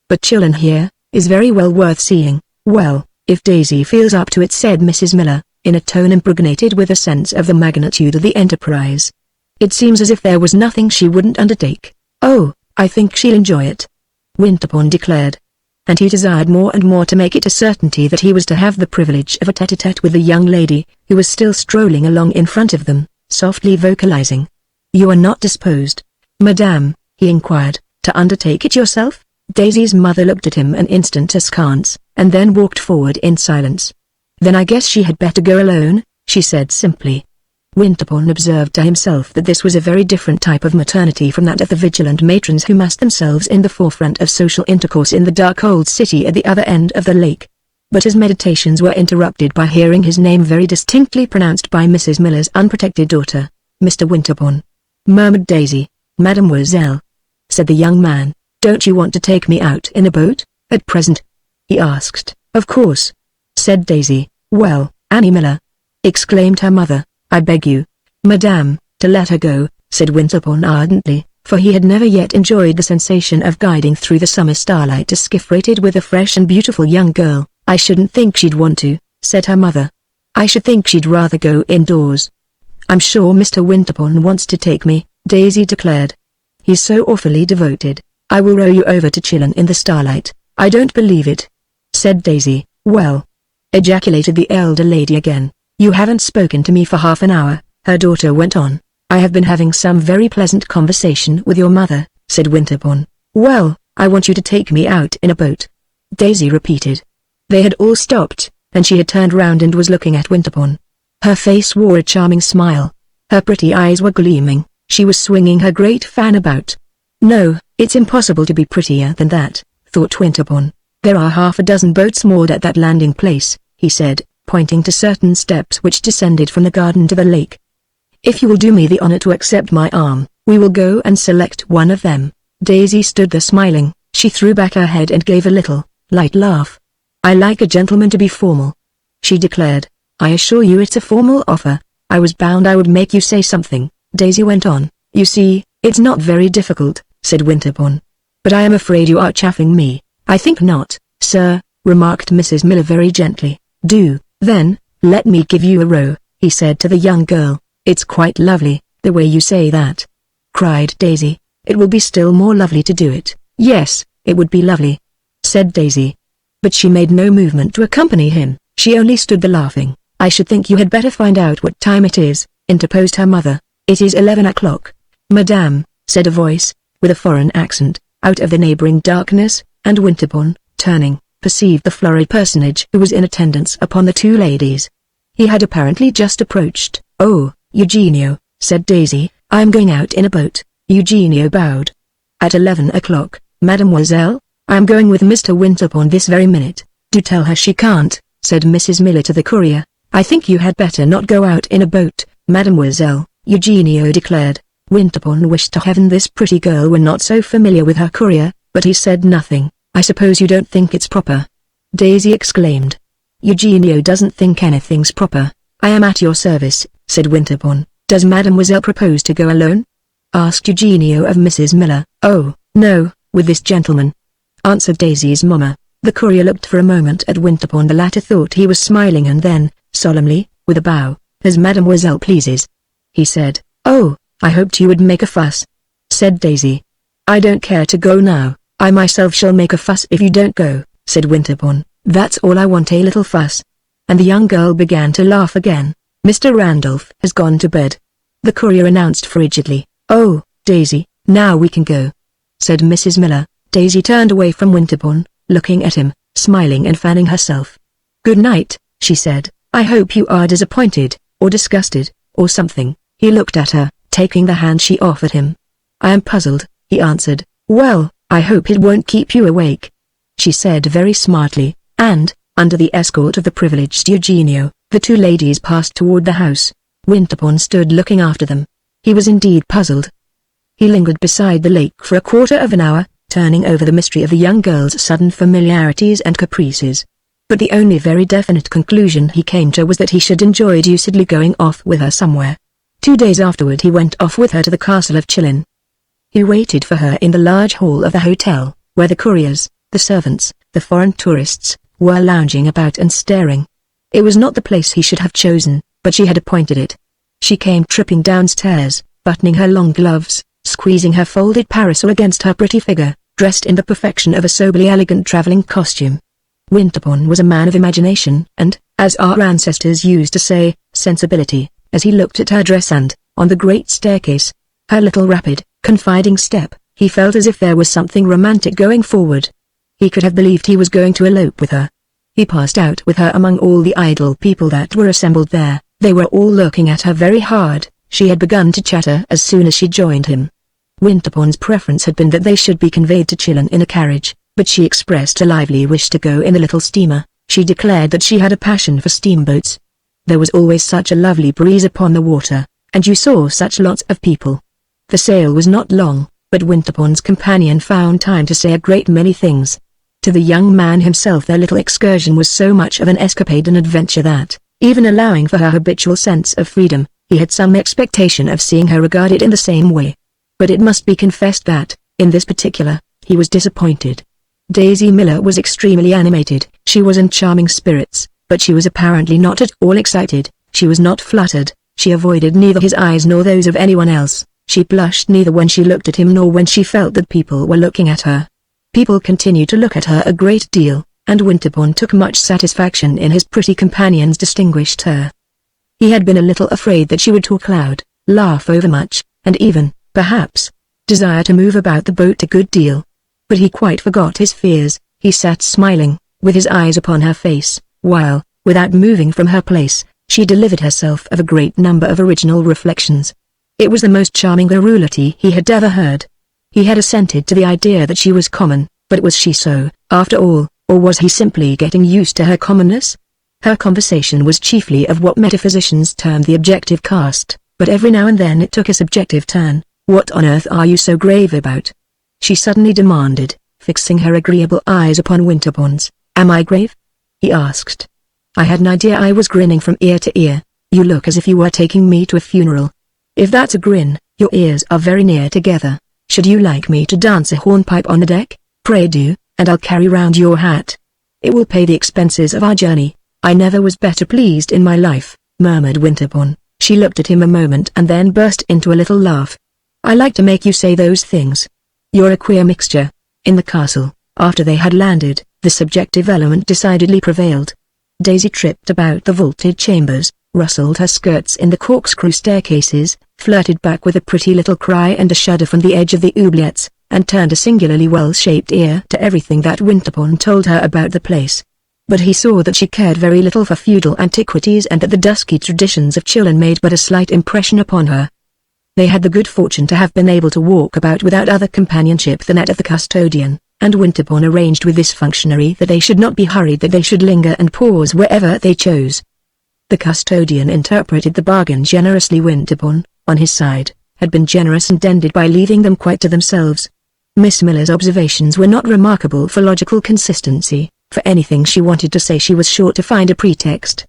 "But Chillon here is very well worth seeing." "Well, if Daisy feels up to it," said Mrs. Miller, in a tone impregnated with a sense of the magnitude of the enterprise. "It seems as if there was nothing she wouldn't undertake." "Oh, I think she'll enjoy it," Winterbourne declared. And he desired more and more to make it a certainty that he was to have the privilege of a tete-a-tete with the young lady, who was still strolling along in front of them, softly vocalizing. "You are not disposed, madame," he inquired, "to undertake it yourself?" Daisy's mother looked at him an instant askance, and then walked forward in silence. "Then I guess she had better go alone," she said simply. Winterbourne observed to himself that this was a very different type of maternity from that of the vigilant matrons who massed themselves in the forefront of social intercourse in the dark old city at the other end of the lake. But his meditations were interrupted by hearing his name very distinctly pronounced by Mrs. Miller's unprotected daughter. "Mr. Winterbourne," murmured Daisy. "Mademoiselle," said the young man. "Don't you want to take me out in a boat, at present?" he asked. "Of course," said Daisy. "Well, Annie Miller," exclaimed her mother, "I beg you, Madame, to let her go," said Winterbourne ardently, for he had never yet enjoyed the sensation of guiding through the summer starlight a skiff freighted with a fresh and beautiful young girl. "I shouldn't think she'd want to," said her mother. "I should think she'd rather go indoors." "I'm sure Mr. Winterbourne wants to take me," Daisy declared. "He's so awfully devoted. I will row you over to Chillon in the starlight." "I don't believe it," said Daisy. "Well," ejaculated the elder lady again, "you haven't spoken to me for half an hour," her daughter went on. "I have been having some very pleasant conversation with your mother," said Winterbourne. "Well, I want you to take me out in a boat," Daisy repeated. They had all stopped, and she had turned round and was looking at Winterbourne. Her face wore a charming smile. Her pretty eyes were gleaming. She was swinging her great fan about. "No, it's impossible to be prettier than that," thought Winterbourne. "There are half a dozen boats moored at that landing place," he said, pointing to certain steps which descended from the garden to the lake. "If you will do me the honor to accept my arm, we will go and select one of them." Daisy stood there smiling. She threw back her head and gave a little, light laugh. "I like a gentleman to be formal," she declared. "I assure you it's a formal offer. I was bound I would make you say something," Daisy went on. "You see, it's not very difficult," said Winterbourne. "But I am afraid you are chaffing me." "I think not, sir," remarked Mrs. Miller very gently. "Do, then, let me give you a row," he said to the young girl. "It's quite lovely, the way you say that," cried Daisy. "It will be still more lovely to do it." "Yes, it would be lovely," said Daisy. But she made no movement to accompany him. She only stood there laughing. "I should think you had better find out what time it is," interposed her mother. "It is 11 o'clock, Madame," said a voice, with a foreign accent, out of the neighboring darkness, and Winterbourne, turning, perceived the florid personage who was in attendance upon the two ladies. He had apparently just approached. "Oh, Eugenio," said Daisy, "I am going out in a boat." Eugenio bowed. "At 11 o'clock, Mademoiselle? I am going with Mr. Winterbourne this very minute." "Do tell her she can't," said Mrs. Miller to the courier. "I think you had better not go out in a boat, Mademoiselle," Eugenio declared. Winterbourne wished to heaven this pretty girl were not so familiar with her courier, but he said nothing. "I suppose you don't think it's proper?" Daisy exclaimed. "Eugenio doesn't think anything's proper. I am at your service," said Winterbourne. "Does Mademoiselle propose to go alone?" asked Eugenio of Mrs. Miller. "Oh, no, with this gentleman," answered Daisy's mamma. The courier looked for a moment at Winterbourne. The latter thought he was smiling and then, solemnly, with a bow, "As Mademoiselle pleases," he said. "Oh, I hoped you would make a fuss," said Daisy. "I don't care to go now. I myself shall make a fuss if you don't go," said Winterbourne. "That's all I want, a little fuss." And the young girl began to laugh again. "Mr. Randolph has gone to bed," the courier announced frigidly. "Oh, Daisy, now we can go," said Mrs. Miller. Daisy turned away from Winterbourne, looking at him, smiling and fanning herself. "Good night," she said. "I hope you are disappointed, or disgusted, or something." He looked at her, taking the hand she offered him. "I am puzzled," he answered. "Well, I hope it won't keep you awake," she said very smartly, and, under the escort of the privileged Eugenio, the two ladies passed toward the house. Winterbourne stood looking after them. He was indeed puzzled. He lingered beside the lake for a quarter of an hour, turning over the mystery of the young girl's sudden familiarities and caprices. But the only very definite conclusion he came to was that he should enjoy deucedly going off with her somewhere. 2 days afterward he went off with her to the castle of Chillon. He waited for her in the large hall of the hotel, where the couriers, the servants, the foreign tourists, were lounging about and staring. It was not the place he should have chosen, but she had appointed it. She came tripping downstairs, buttoning her long gloves, squeezing her folded parasol against her pretty figure, dressed in the perfection of a soberly elegant traveling costume. Winterbourne was a man of imagination and, as our ancestors used to say, sensibility, as he looked at her dress and, on the great staircase, her little rapid, confiding step, he felt as if there was something romantic going forward. He could have believed he was going to elope with her. He passed out with her among all the idle people that were assembled there. They were all looking at her very hard. She had begun to chatter as soon as she joined him. Winterbourne's preference had been that they should be conveyed to Chillon in a carriage, but she expressed a lively wish to go in the little steamer. She declared that she had a passion for steamboats. There was always such a lovely breeze upon the water, and you saw such lots of people. The sail was not long, but Winterbourne's companion found time to say a great many things. To the young man himself their little excursion was so much of an escapade and adventure that, even allowing for her habitual sense of freedom, he had some expectation of seeing her regard it in the same way. But it must be confessed that, in this particular, he was disappointed. Daisy Miller was extremely animated, she was in charming spirits, but she was apparently not at all excited, she was not fluttered, she avoided neither his eyes nor those of anyone else, she blushed neither when she looked at him nor when she felt that people were looking at her. People continued to look at her a great deal, and Winterbourne took much satisfaction in his pretty companion's distinguished air. He had been a little afraid that she would talk loud, laugh overmuch, and even, perhaps, desire to move about the boat a good deal. But he quite forgot his fears, he sat smiling, with his eyes upon her face, while, without moving from her place, she delivered herself of a great number of original reflections. It was the most charming garrulity he had ever heard. He had assented to the idea that she was common, but was she so, after all, or was he simply getting used to her commonness? Her conversation was chiefly of what metaphysicians term the objective cast, but every now and then it took a subjective turn. "What on earth are you so grave about?" she suddenly demanded, fixing her agreeable eyes upon Winterbourne's. "Am I grave?" he asked. "I had an idea I was grinning from ear to ear. You look as if you were taking me to a funeral. If that's a grin, your ears are very near together. Should you like me to dance a hornpipe on the deck? Pray do, and I'll carry round your hat. It will pay the expenses of our journey. I never was better pleased in my life," murmured Winterbourne. She looked at him a moment and then burst into a little laugh. "I like to make you say those things. You're a queer mixture." In the castle, after they had landed, the subjective element decidedly prevailed. Daisy tripped about the vaulted chambers, rustled her skirts in the corkscrew staircases, flirted back with a pretty little cry and a shudder from the edge of the oubliettes, and turned a singularly well-shaped ear to everything that Winterbourne told her about the place. But he saw that she cared very little for feudal antiquities and that the dusky traditions of Chillon made but a slight impression upon her. They had the good fortune to have been able to walk about without other companionship than that of the custodian, and Winterbourne arranged with this functionary that they should not be hurried, that they should linger and pause wherever they chose. The custodian interpreted the bargain generously. Winterbourne, on his side, had been generous and ended by leaving them quite to themselves. Miss Miller's observations were not remarkable for logical consistency. For anything she wanted to say she was sure to find a pretext.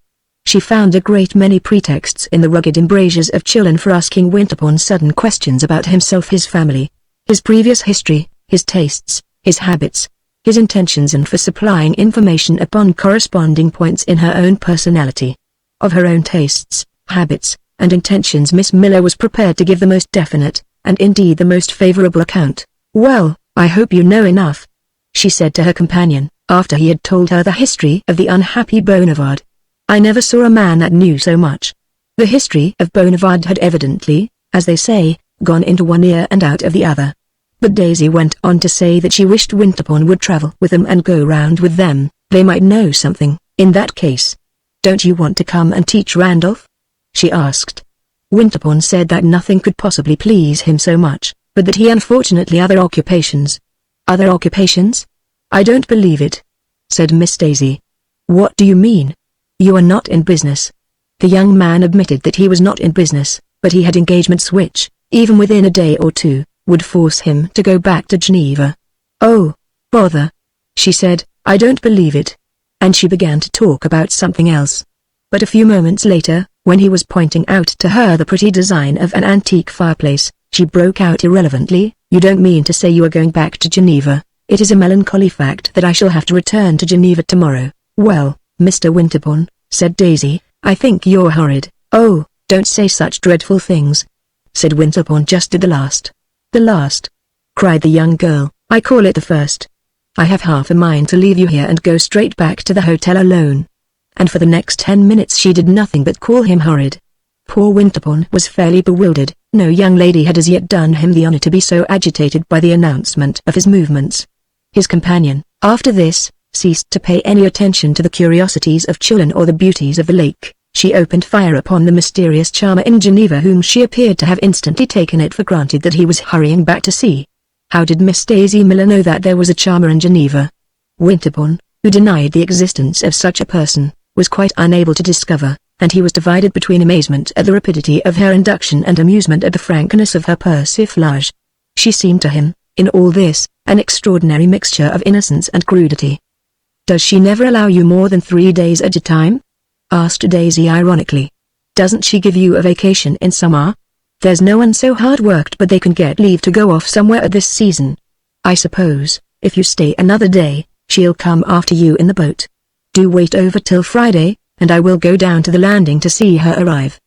She found a great many pretexts in the rugged embrasures of Chillon for asking Winterbourne sudden questions about himself, his family, his previous history, his tastes, his habits, his intentions, and for supplying information upon corresponding points in her own personality. Of her own tastes, habits, and intentions Miss Miller was prepared to give the most definite, and indeed the most favorable account. "Well, I hope you know enough," she said to her companion, after he had told her the history of the unhappy Bonavard. "I never saw a man that knew so much." The history of Bonavard had evidently, as they say, gone into one ear and out of the other. But Daisy went on to say that she wished Winterbourne would travel with them and go round with them, they might know something. "In that case, don't you want to come and teach Randolph?" she asked. Winterbourne said that nothing could possibly please him so much, but that he unfortunately other occupations. "Other occupations? I don't believe it," said Miss Daisy. "What do you mean? You are not in business." The young man admitted that he was not in business, but he had engagements which, even within a day or two, would force him to go back to Geneva. "Oh, bother," she said, "I don't believe it." And she began to talk about something else. But a few moments later, when he was pointing out to her the pretty design of an antique fireplace, she broke out irrelevantly, "You don't mean to say you are going back to Geneva? It is a melancholy fact that I shall have to return to Geneva tomorrow." "Well, Mr. Winterbourne," said Daisy, "I think you're horrid." "Oh, don't say such dreadful things," said Winterbourne just at the last. "The last?" cried the young girl. "I call it the first. I have half a mind to leave you here and go straight back to the hotel alone." And for the next 10 minutes she did nothing but call him horrid. Poor Winterbourne was fairly bewildered. No young lady had as yet done him the honor to be so agitated by the announcement of his movements. His companion, after this, ceased to pay any attention to the curiosities of Chillon or the beauties of the lake. She opened fire upon the mysterious charmer in Geneva, whom she appeared to have instantly taken it for granted that he was hurrying back to sea. How did Miss Daisy Miller know that there was a charmer in Geneva? Winterbourne, who denied the existence of such a person, was quite unable to discover, and he was divided between amazement at the rapidity of her induction and amusement at the frankness of her persiflage. She seemed to him, in all this, an extraordinary mixture of innocence and crudity. "Does she never allow you more than 3 days at a time?" asked Daisy ironically. "Doesn't she give you a vacation in summer? There's no one so hard-worked but they can get leave to go off somewhere at this season. I suppose, if you stay another day, she'll come after you in the boat. Do wait over till Friday, and I will go down to the landing to see her arrive."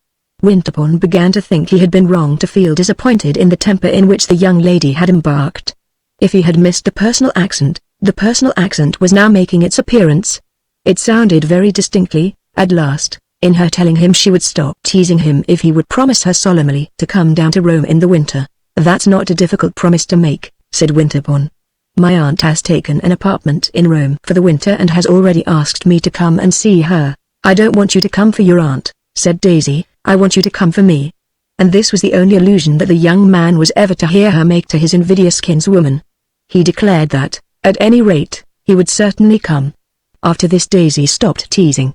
Winterbourne began to think he had been wrong to feel disappointed in the temper in which the young lady had embarked. If he had missed the personal accent was now making its appearance. It sounded very distinctly, at last, in her telling him she would stop teasing him if he would promise her solemnly to come down to Rome in the winter. "That's not a difficult promise to make," said Winterbourne. "My aunt has taken an apartment in Rome for the winter and has already asked me to come and see her." "I don't want you to come for your aunt," said Daisy, "I want you to come for me." And this was the only allusion that the young man was ever to hear her make to his invidious kinswoman. He declared that, at any rate, he would certainly come. After this Daisy stopped teasing.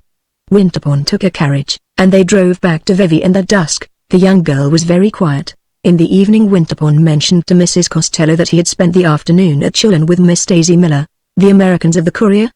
Winterbourne took a carriage, and they drove back to Vevey in the dusk. The young girl was very quiet. In the evening Winterbourne mentioned to Mrs. Costello that he had spent the afternoon at Chillon with Miss Daisy Miller. "The Americans of the Courier?"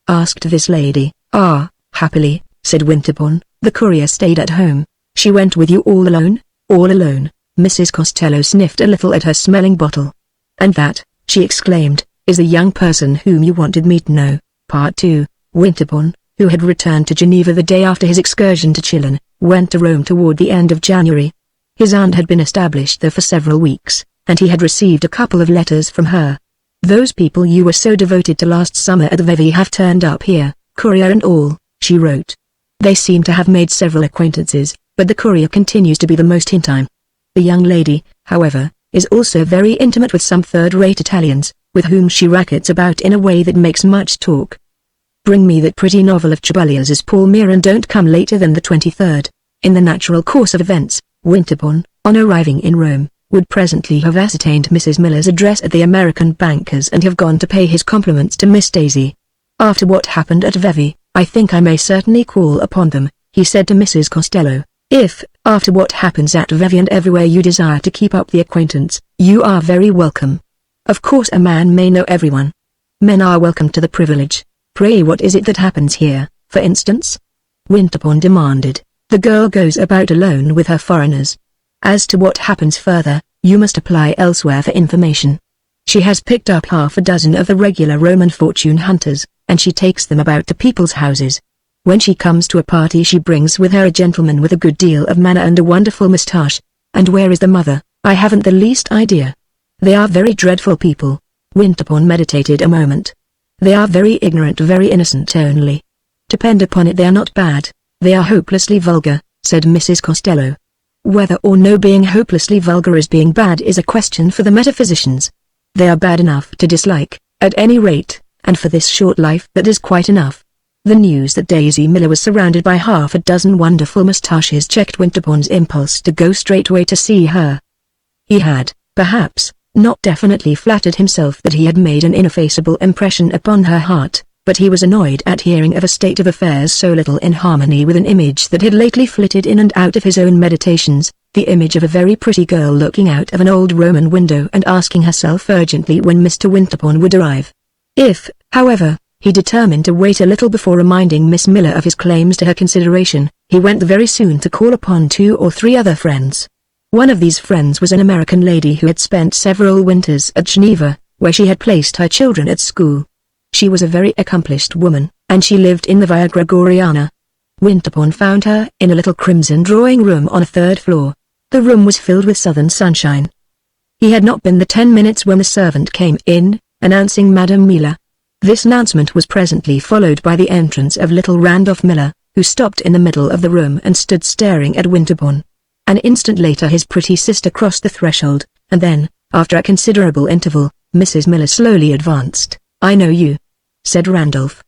asked this lady. "Ah, happily," said Winterbourne, "the Courier stayed at home." "She went with you all alone?" "All alone." Mrs. Costello sniffed a little at her smelling bottle. "And that," she exclaimed, "is the young person whom you wanted me to know." Part 2. Winterbourne, who had returned to Geneva the day after his excursion to Chillon, went to Rome toward the end of January. His aunt had been established there for several weeks, and he had received a couple of letters from her. "Those people you were so devoted to last summer at Vevey have turned up here, Courier and all," she wrote. "They seem to have made several acquaintances, but the Courier continues to be the most intimate. The young lady, however, is also very intimate with some third-rate Italians, with whom she rackets about in a way that makes much talk. Bring me that pretty novel of Trebellius's Palmyra and don't come later than the 23rd. In the natural course of events, Winterbourne, on arriving in Rome, would presently have ascertained Mrs. Miller's address at the American banker's and have gone to pay his compliments to Miss Daisy. "After what happened at Vevey, I think I may certainly call upon them," he said to Mrs. Costello. "If, after what happens at Vevey and everywhere you desire to keep up the acquaintance, you are very welcome. Of course a man may know everyone. Men are welcome to the privilege. Pray what is it that happens here, for instance?" Winterbourne demanded. "The girl goes about alone with her foreigners. As to what happens further, you must apply elsewhere for information. She has picked up half a dozen of the regular Roman fortune hunters, and she takes them about to people's houses. When she comes to a party she brings with her a gentleman with a good deal of manner and a wonderful moustache. And where is the mother? I haven't the least idea. They are very dreadful people." Winterbourne meditated a moment. "They are very ignorant, very innocent only. Depend upon it they are not bad. They are hopelessly vulgar," said Mrs. Costello. "Whether or no being hopelessly vulgar is being bad is a question for the metaphysicians. They are bad enough to dislike, at any rate, and for this short life that is quite enough." The news that Daisy Miller was surrounded by half a dozen wonderful moustaches checked Winterbourne's impulse to go straightway to see her. He had, perhaps, not definitely flattered himself that he had made an ineffaceable impression upon her heart, but he was annoyed at hearing of a state of affairs so little in harmony with an image that had lately flitted in and out of his own meditations, the image of a very pretty girl looking out of an old Roman window and asking herself urgently when Mr. Winterbourne would arrive. If, however, he determined to wait a little before reminding Miss Miller of his claims to her consideration, he went very soon to call upon 2 or 3 other friends. One of these friends was an American lady who had spent several winters at Geneva, where she had placed her children at school. She was a very accomplished woman, and she lived in the Via Gregoriana. Winterbourne found her in a little crimson drawing room on a 3rd floor. The room was filled with southern sunshine. He had not been there 10 minutes when the servant came in, announcing Madame Miller. This announcement was presently followed by the entrance of little Randolph Miller, who stopped in the middle of the room and stood staring at Winterbourne. An instant later his pretty sister crossed the threshold, and then, after a considerable interval, Mrs. Miller slowly advanced. "I know you," said Randolph.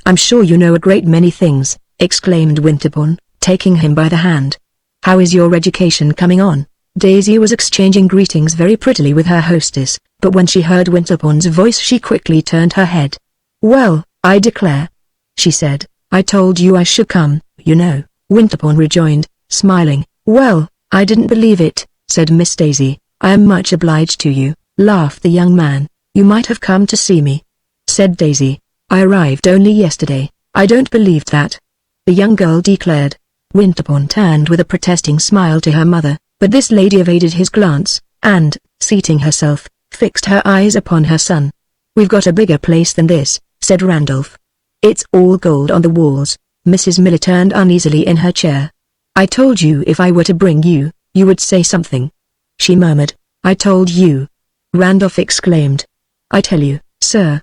"I'm sure you know a great many things," exclaimed Winterbourne, taking him by the hand. "How is your education coming on?" Daisy was exchanging greetings very prettily with her hostess, but when she heard Winterbourne's voice she quickly turned her head. "Well, I declare," she said, "I told you I should come, you know," Winterbourne rejoined, smiling. "Well, I didn't believe it," said Miss Daisy. I am much obliged to you, laughed the young man. You might have come to see me, said Daisy. I arrived only yesterday. I don't believe that, the young girl declared. Winterbourne turned with a protesting smile to her mother, but this lady evaded his glance, and, seating herself, fixed her eyes upon her son. We've got a bigger place than this, said Randolph. It's all gold on the walls. Mrs. Miller turned uneasily in her chair. I told you if I were to bring you, you would say something, she murmured. I told you, Randolph exclaimed. I tell you, sir,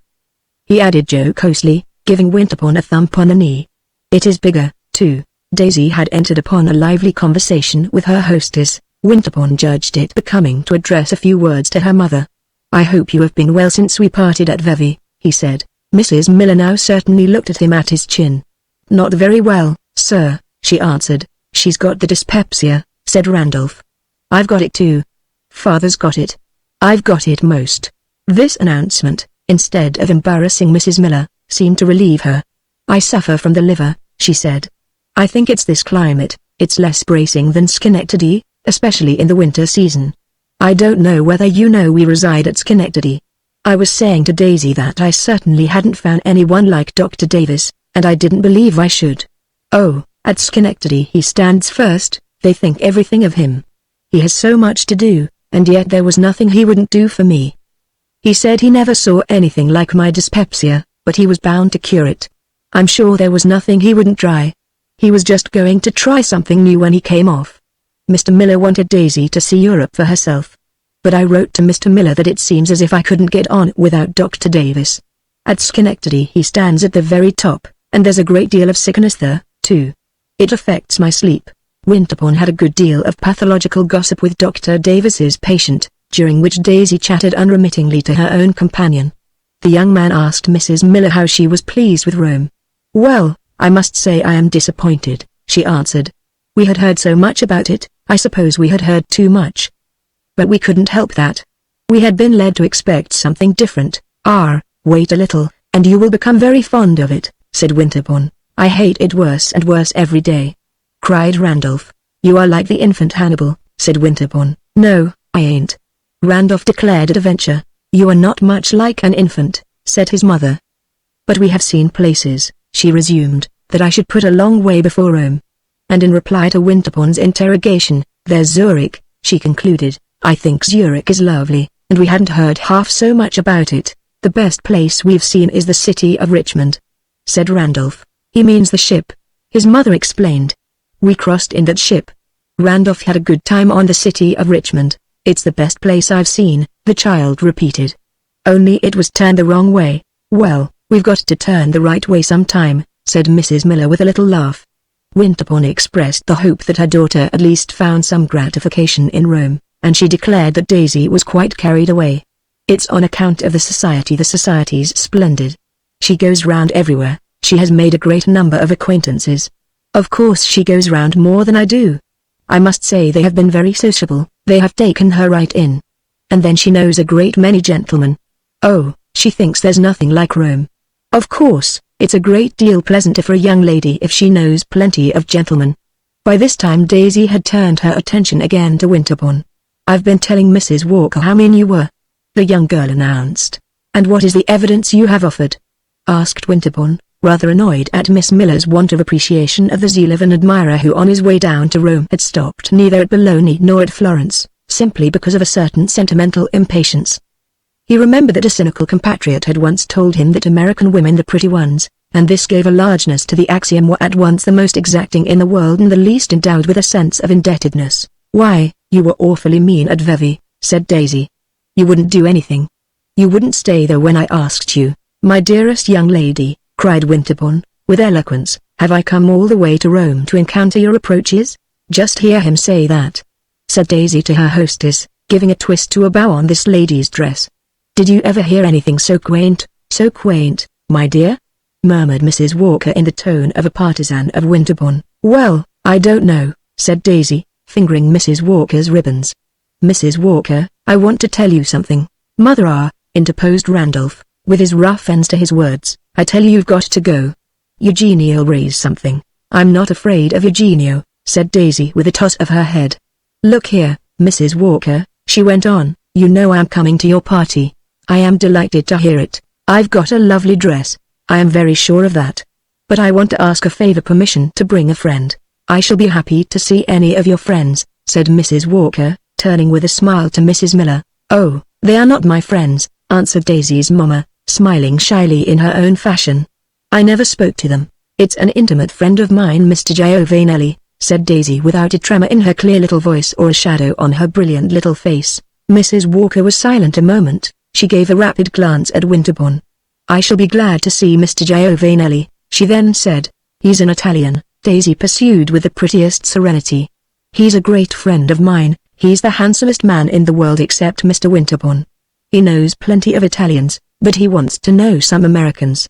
he added jocosely, giving Winterbourne a thump on the knee. It is bigger, too. Daisy had entered upon a lively conversation with her hostess. Winterbourne judged it becoming to address a few words to her mother. I hope you have been well since we parted at Vevey, he said. Mrs. Miller now certainly looked at him at his chin. Not very well, sir, she answered. She's got the dyspepsia, said Randolph. I've got it too. Father's got it. I've got it most. This announcement, instead of embarrassing Mrs. Miller, seemed to relieve her. I suffer from the liver, she said. I think it's this climate. It's less bracing than Schenectady, especially in the winter season. I don't know whether you know we reside at Schenectady. I was saying to Daisy that I certainly hadn't found anyone like Dr. Davis, and I didn't believe I should. Oh, at Schenectady he stands first. They think everything of him. He has so much to do, and yet there was nothing he wouldn't do for me. He said he never saw anything like my dyspepsia, but he was bound to cure it. I'm sure there was nothing he wouldn't try. He was just going to try something new when he came off. Mr. Miller wanted Daisy to see Europe for herself. But I wrote to Mr. Miller that it seems as if I couldn't get on without Dr. Davis. At Schenectady he stands at the very top, and there's a great deal of sickness there, too. It affects my sleep. Winterbourne had a good deal of pathological gossip with Dr. Davis's patient, during which Daisy chatted unremittingly to her own companion. The young man asked Mrs. Miller how she was pleased with Rome. Well, I must say I am disappointed, she answered. We had heard so much about it. I suppose we had heard too much. But we couldn't help that. We had been led to expect something different. Wait a little, and you will become very fond of it, said Winterbourne. I hate it worse and worse every day, cried Randolph. You are like the infant Hannibal, said Winterbourne. No, I ain't, Randolph declared at a venture. You are not much like an infant, said his mother. But we have seen places, she resumed, that I should put a long way before Rome. And in reply to Winterbourne's interrogation, there's Zurich, she concluded. I think Zurich is lovely, and we hadn't heard half so much about it. The best place we've seen is the city of Richmond, said Randolph. He means the ship, his mother explained. We crossed in that ship. Randolph had a good time on the city of Richmond. It's the best place I've seen, the child repeated. Only it was turned the wrong way. Well, we've got to turn the right way sometime, said Mrs. Miller with a little laugh. Winterbourne expressed the hope that her daughter at least found some gratification in Rome, and she declared that Daisy was quite carried away. It's on account of the society's splendid. She goes round everywhere. She has made a great number of acquaintances. Of course she goes round more than I do. I must say they have been very sociable. They have taken her right in. And then she knows a great many gentlemen. Oh, she thinks there's nothing like Rome. Of course, it's a great deal pleasanter for a young lady if she knows plenty of gentlemen. By this time Daisy had turned her attention again to Winterbourne. I've been telling Mrs. Walker how mean you were, the young girl announced. And what is the evidence you have offered? Asked Winterbourne, rather annoyed at Miss Miller's want of appreciation of the zeal of an admirer who on his way down to Rome had stopped neither at Bologna nor at Florence, simply because of a certain sentimental impatience. He remembered that a cynical compatriot had once told him that American women the pretty ones, and this gave a largeness to the axiom, were at once the most exacting in the world and the least endowed with a sense of indebtedness. Why, you were awfully mean at Vevey, said Daisy. You wouldn't do anything. You wouldn't stay there when I asked you. My dearest young lady, cried Winterbourne, with eloquence, have I come all the way to Rome to encounter your reproaches? Just hear him say that, said Daisy to her hostess, giving a twist to a bow on this lady's dress. Did you ever hear anything so quaint, my dear? Murmured Mrs. Walker in the tone of a partisan of Winterbourne. Well, I don't know, said Daisy, fingering Mrs. Walker's ribbons. Mrs. Walker, I want to tell you something. Mother, interposed Randolph, with his rough ends to his words. I tell you you've got to go. Eugenio'll raise something. I'm not afraid of Eugenio, said Daisy with a toss of her head. Look here, Mrs. Walker, She went on, "You know I'm coming to your party. I am delighted to hear it. I've got a lovely dress. I am very sure of that. But I want to ask a favor, permission to bring a friend. I shall be happy to see any of your friends," said Mrs. Walker, turning with a smile to Mrs. Miller. "Oh, they are not my friends," answered Daisy's mamma, smiling shyly in her own fashion. "I never spoke to them. It's an intimate friend of mine, Mr. Giovanelli," said Daisy without a tremor in her clear little voice or a shadow on her brilliant little face. Mrs. Walker was silent a moment. She gave a rapid glance at Winterbourne. "I shall be glad to see Mr. Giovanelli," she then said. "He's an Italian," Daisy pursued with the prettiest serenity. "He's a great friend of mine. He's the handsomest man in the world except Mr. Winterbourne. He knows plenty of Italians, but he wants to know some Americans.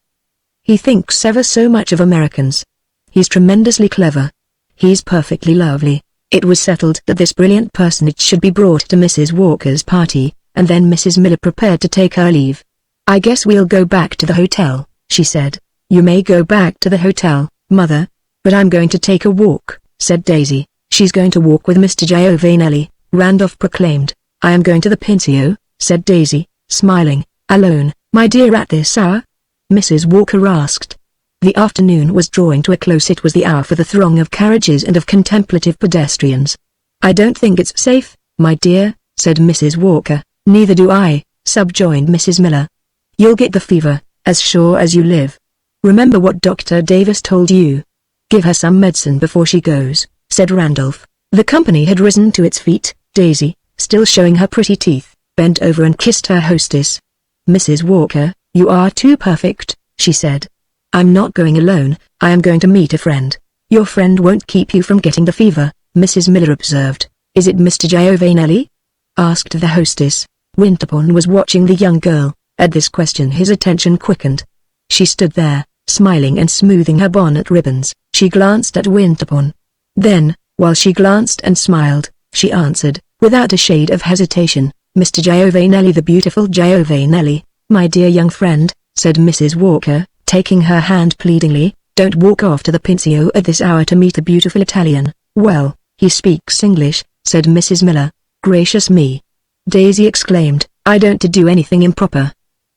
He thinks ever so much of Americans. He's tremendously clever. He's perfectly lovely." It was settled that this brilliant personage should be brought to Mrs. Walker's party, and then Mrs. Miller prepared to take her leave. "I guess we'll go back to the hotel," she said. "You may go back to the hotel, Mother. But I'm going to take a walk," said Daisy. "She's going to walk with Mr. Giovanelli," Randolph proclaimed. "I am going to the Pincio," said Daisy, smiling. "Alone, my dear, at this hour?" Mrs. Walker asked. The afternoon was drawing to a close. It was the hour for the throng of carriages and of contemplative pedestrians. "I don't think it's safe, my dear," said Mrs. Walker. "Neither do I," subjoined Mrs. Miller. "You'll get the fever, as sure as you live. Remember what Dr. Davis told you. Give her some medicine before she goes," said Randolph. The company had risen to its feet. Daisy, still showing her pretty teeth, bent over and kissed her hostess. "Mrs. Walker, you are too perfect," she said. "I'm not going alone, I am going to meet a friend." "Your friend won't keep you from getting the fever," Mrs. Miller observed. "Is it Mr. Giovanelli?" asked the hostess. Winterbourne was watching the young girl. At this question his attention quickened. She stood there, smiling and smoothing her bonnet ribbons. She glanced at Winterbourne. Then, while she glanced and smiled, she answered, without a shade of hesitation, "Mr. Giovanelli, the beautiful Giovanelli." "My dear young friend," said Mrs. Walker, taking her hand pleadingly, "don't walk off to the Pincio at this hour to meet a beautiful Italian." "Well, he speaks English," said Mrs. Miller. "Gracious me!" Daisy exclaimed, "I don't do anything improper.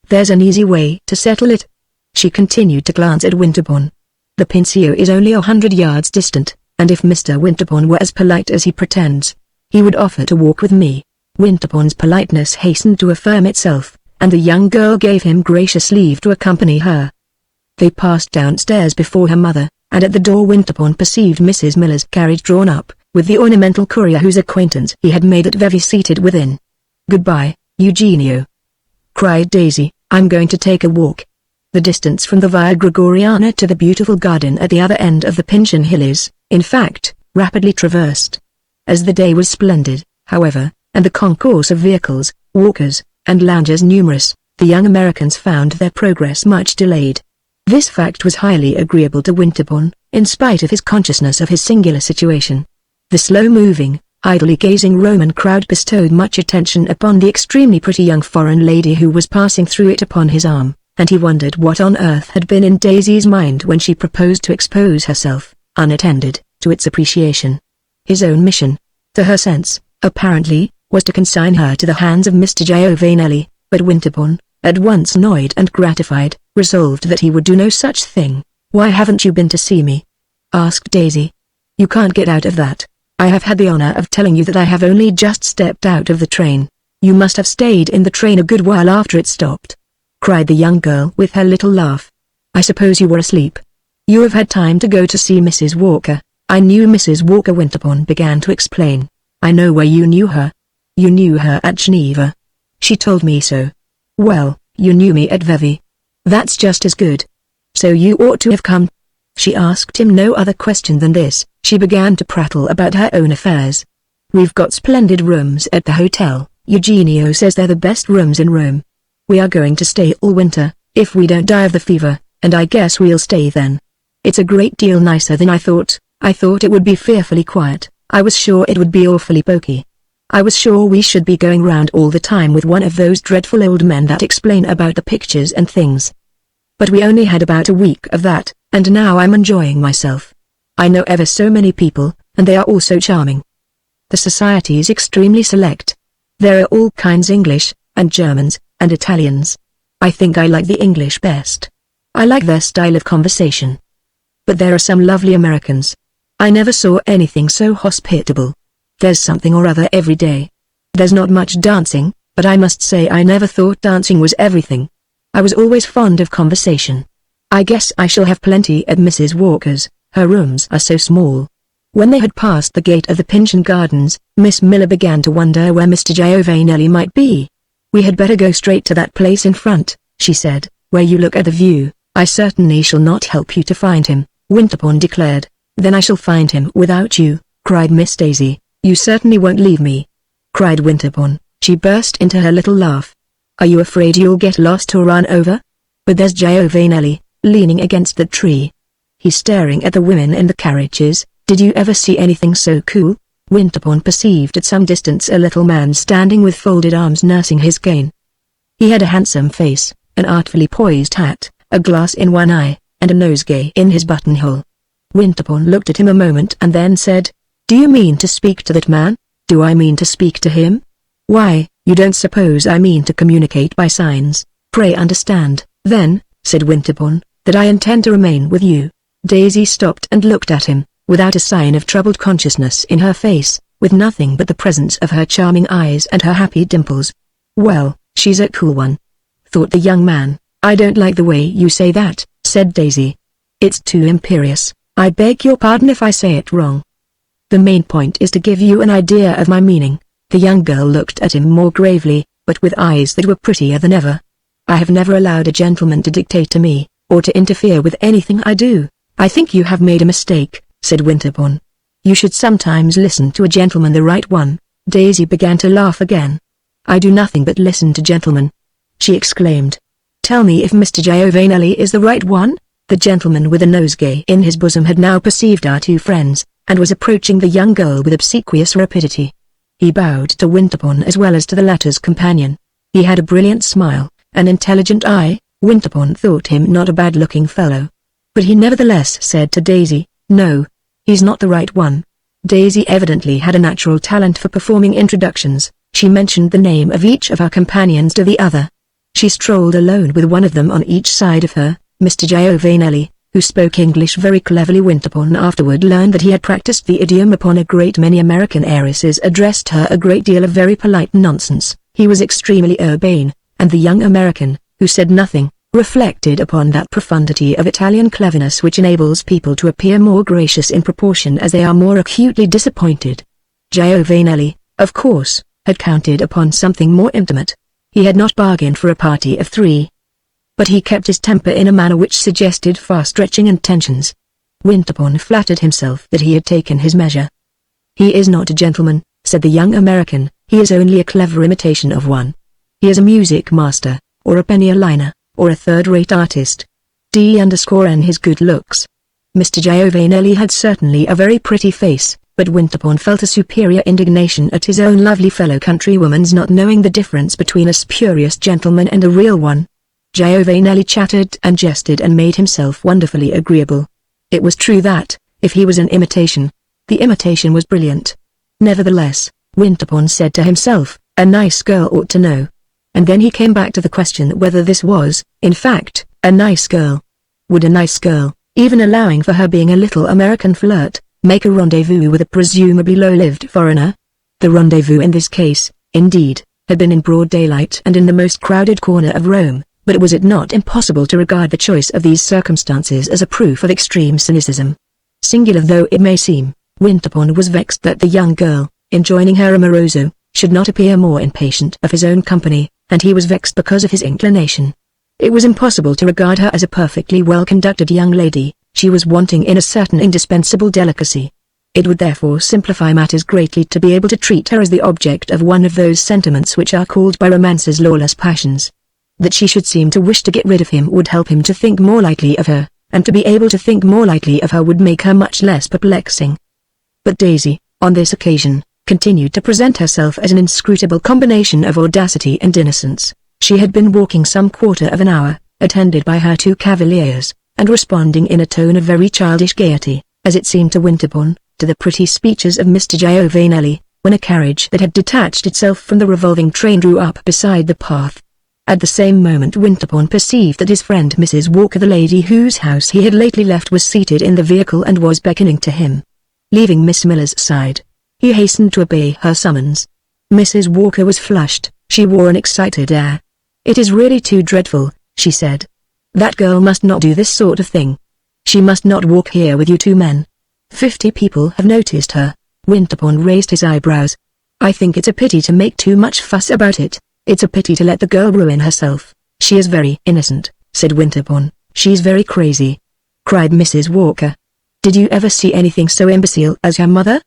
There's an easy way to settle it." She continued to glance at Winterbourne. "The Pincio is only 100 yards distant, and if Mr. Winterbourne were as polite as he pretends, he would offer to walk with me." Winterbourne's politeness hastened to affirm itself, and the young girl gave him gracious leave to accompany her. They passed downstairs before her mother, and at the door Winterbourne perceived Mrs. Miller's carriage drawn up, with the ornamental courier whose acquaintance he had made at Vevey seated within. "Goodbye, Eugenio," cried Daisy. "I'm going to take a walk." The distance from the Via Gregoriana to the beautiful garden at the other end of the Pincian Hill is, in fact, rapidly traversed. As the day was splendid, however, and the concourse of vehicles, walkers, and loungers numerous, the young Americans found their progress much delayed. This fact was highly agreeable to Winterbourne, in spite of his consciousness of his singular situation. The slow-moving, idly gazing Roman crowd bestowed much attention upon the extremely pretty young foreign lady who was passing through it upon his arm, and he wondered what on earth had been in Daisy's mind when she proposed to expose herself, unattended, to its appreciation. His own mission, to her sense, apparently, was to consign her to the hands of Mr. Giovanelli, but Winterbourne, at once annoyed and gratified, resolved that he would do no such thing. "Why haven't you been to see me?" asked Daisy. "You can't get out of that. I have had the honor of telling you that I have only just stepped out of the train. You must have stayed in the train a good while after it stopped," cried the young girl with her little laugh. "I suppose you were asleep. You have had time to go to see Mrs. Walker." "I knew Mrs. Walker," Winterbourne began to explain. "I know where you knew her. You knew her at Geneva. She told me so." "Well, you knew me at Vevey. That's just as good. So you ought to have come." She asked him no other question than this. She began to prattle about her own affairs. "We've got splendid rooms at the hotel. Eugenio says they're the best rooms in Rome. We are going to stay all winter, if we don't die of the fever, and I guess we'll stay then. It's a great deal nicer than I thought. I thought it would be fearfully quiet. I was sure it would be awfully poky. I was sure we should be going round all the time with one of those dreadful old men that explain about the pictures and things. But we only had about a week of that, and now I'm enjoying myself. I know ever so many people, and they are all so charming. The society's extremely select. There are all kinds English, and Germans, and Italians. I think I like the English best. I like their style of conversation. But there are some lovely Americans. I never saw anything so hospitable. There's something or other every day. There's not much dancing, but I must say I never thought dancing was everything. I was always fond of conversation. I guess I shall have plenty at Mrs. Walker's, her rooms are so small. When they had passed the gate of the Pincian Gardens, Miss Miller began to wonder where Mr. Giovanelli might be. We had better go straight to that place in front, she said, where you look at the view. I certainly shall not help you to find him, Winterbourne declared. Then I shall find him without you, cried Miss Daisy. You certainly won't leave me, cried Winterbourne. She burst into her little laugh. Are you afraid you'll get lost or run over? But there's Giovanelli, leaning against the tree. He's staring at the women in the carriages. Did you ever see anything so cool? Winterbourne perceived at some distance a little man standing with folded arms nursing his cane. He had a handsome face, an artfully poised hat, a glass in one eye, and a nosegay in his buttonhole. Winterbourne looked at him a moment and then said, Do you mean to speak to that man? Do I mean to speak to him? Why, you don't suppose I mean to communicate by signs. Pray understand, then, said Winterbourne, that I intend to remain with you. Daisy stopped and looked at him, without a sign of troubled consciousness in her face, with nothing but the presence of her charming eyes and her happy dimples. Well, she's a cool one, thought the young man. I don't like the way you say that, said Daisy. It's too imperious. I beg your pardon if I say it wrong. The main point is to give you an idea of my meaning. The young girl looked at him more gravely, but with eyes that were prettier than ever. I have never allowed a gentleman to dictate to me, or to interfere with anything I do. I think you have made a mistake, said Winterbourne. You should sometimes listen to a gentleman, the right one. Daisy began to laugh again. I do nothing but listen to gentlemen, she exclaimed. Tell me if Mr. Giovanelli is the right one? The gentleman with a nosegay in his bosom had now perceived our two friends, and was approaching the young girl with obsequious rapidity. He bowed to Winterbourne as well as to the latter's companion. He had a brilliant smile, an intelligent eye. Winterbourne thought him not a bad-looking fellow. But he nevertheless said to Daisy, No, he's not the right one. Daisy evidently had a natural talent for performing introductions. She mentioned the name of each of her companions to the other. She strolled alone with one of them on each side of her, Mr. Giovanelli, who spoke English very cleverly. Winterbourne afterward learned that he had practiced the idiom upon a great many American heiresses, addressed her a great deal of very polite nonsense. He was extremely urbane, and the young American, who said nothing, reflected upon that profundity of Italian cleverness which enables people to appear more gracious in proportion as they are more acutely disappointed. Giovanelli, of course, had counted upon something more intimate. He had not bargained for a party of three. But he kept his temper in a manner which suggested far-stretching intentions. Winterbourne flattered himself that he had taken his measure. He is not a gentleman, said the young American, he is only a clever imitation of one. He is a music master, or a penny a liner, or a third-rate artist. D_N his good looks. Mr. Giovanelli had certainly a very pretty face, but Winterbourne felt a superior indignation at his own lovely fellow countrywoman's not knowing the difference between a spurious gentleman and a real one. Giovanelli chattered and jested and made himself wonderfully agreeable. It was true that, if he was an imitation, the imitation was brilliant. Nevertheless, Winterbourne said to himself, a nice girl ought to know. And then he came back to the question whether this was, in fact, a nice girl. Would a nice girl, even allowing for her being a little American flirt, make a rendezvous with a presumably low-lived foreigner? The rendezvous in this case, indeed, had been in broad daylight and in the most crowded corner of Rome, but was it not impossible to regard the choice of these circumstances as a proof of extreme cynicism? Singular though it may seem, Winterbourne was vexed that the young girl, in joining her amoroso, should not appear more impatient of his own company, and he was vexed because of his inclination. It was impossible to regard her as a perfectly well-conducted young lady. She was wanting in a certain indispensable delicacy. It would therefore simplify matters greatly to be able to treat her as the object of one of those sentiments which are called by romancers lawless passions. That she should seem to wish to get rid of him would help him to think more lightly of her, and to be able to think more lightly of her would make her much less perplexing. But Daisy, on this occasion, continued to present herself as an inscrutable combination of audacity and innocence. She had been walking some quarter of an hour, attended by her two cavaliers, and responding in a tone of very childish gaiety, as it seemed to Winterbourne, to the pretty speeches of Mr. Giovanelli, when a carriage that had detached itself from the revolving train drew up beside the path. At the same moment Winterbourne perceived that his friend Mrs. Walker, the lady whose house he had lately left, was seated in the vehicle and was beckoning to him. Leaving Miss Miller's side, he hastened to obey her summons. Mrs. Walker was flushed, she wore an excited air. "It is really too dreadful," she said. "That girl must not do this sort of thing. She must not walk here with you two men. 50 people have noticed her." Winterbourne raised his eyebrows. "I think it's a pity to make too much fuss about it. It's a pity to let the girl ruin herself." "She is very innocent," said Winterbourne. "She's very crazy," cried Mrs. Walker. "Did you ever see anything so imbecile as her mother?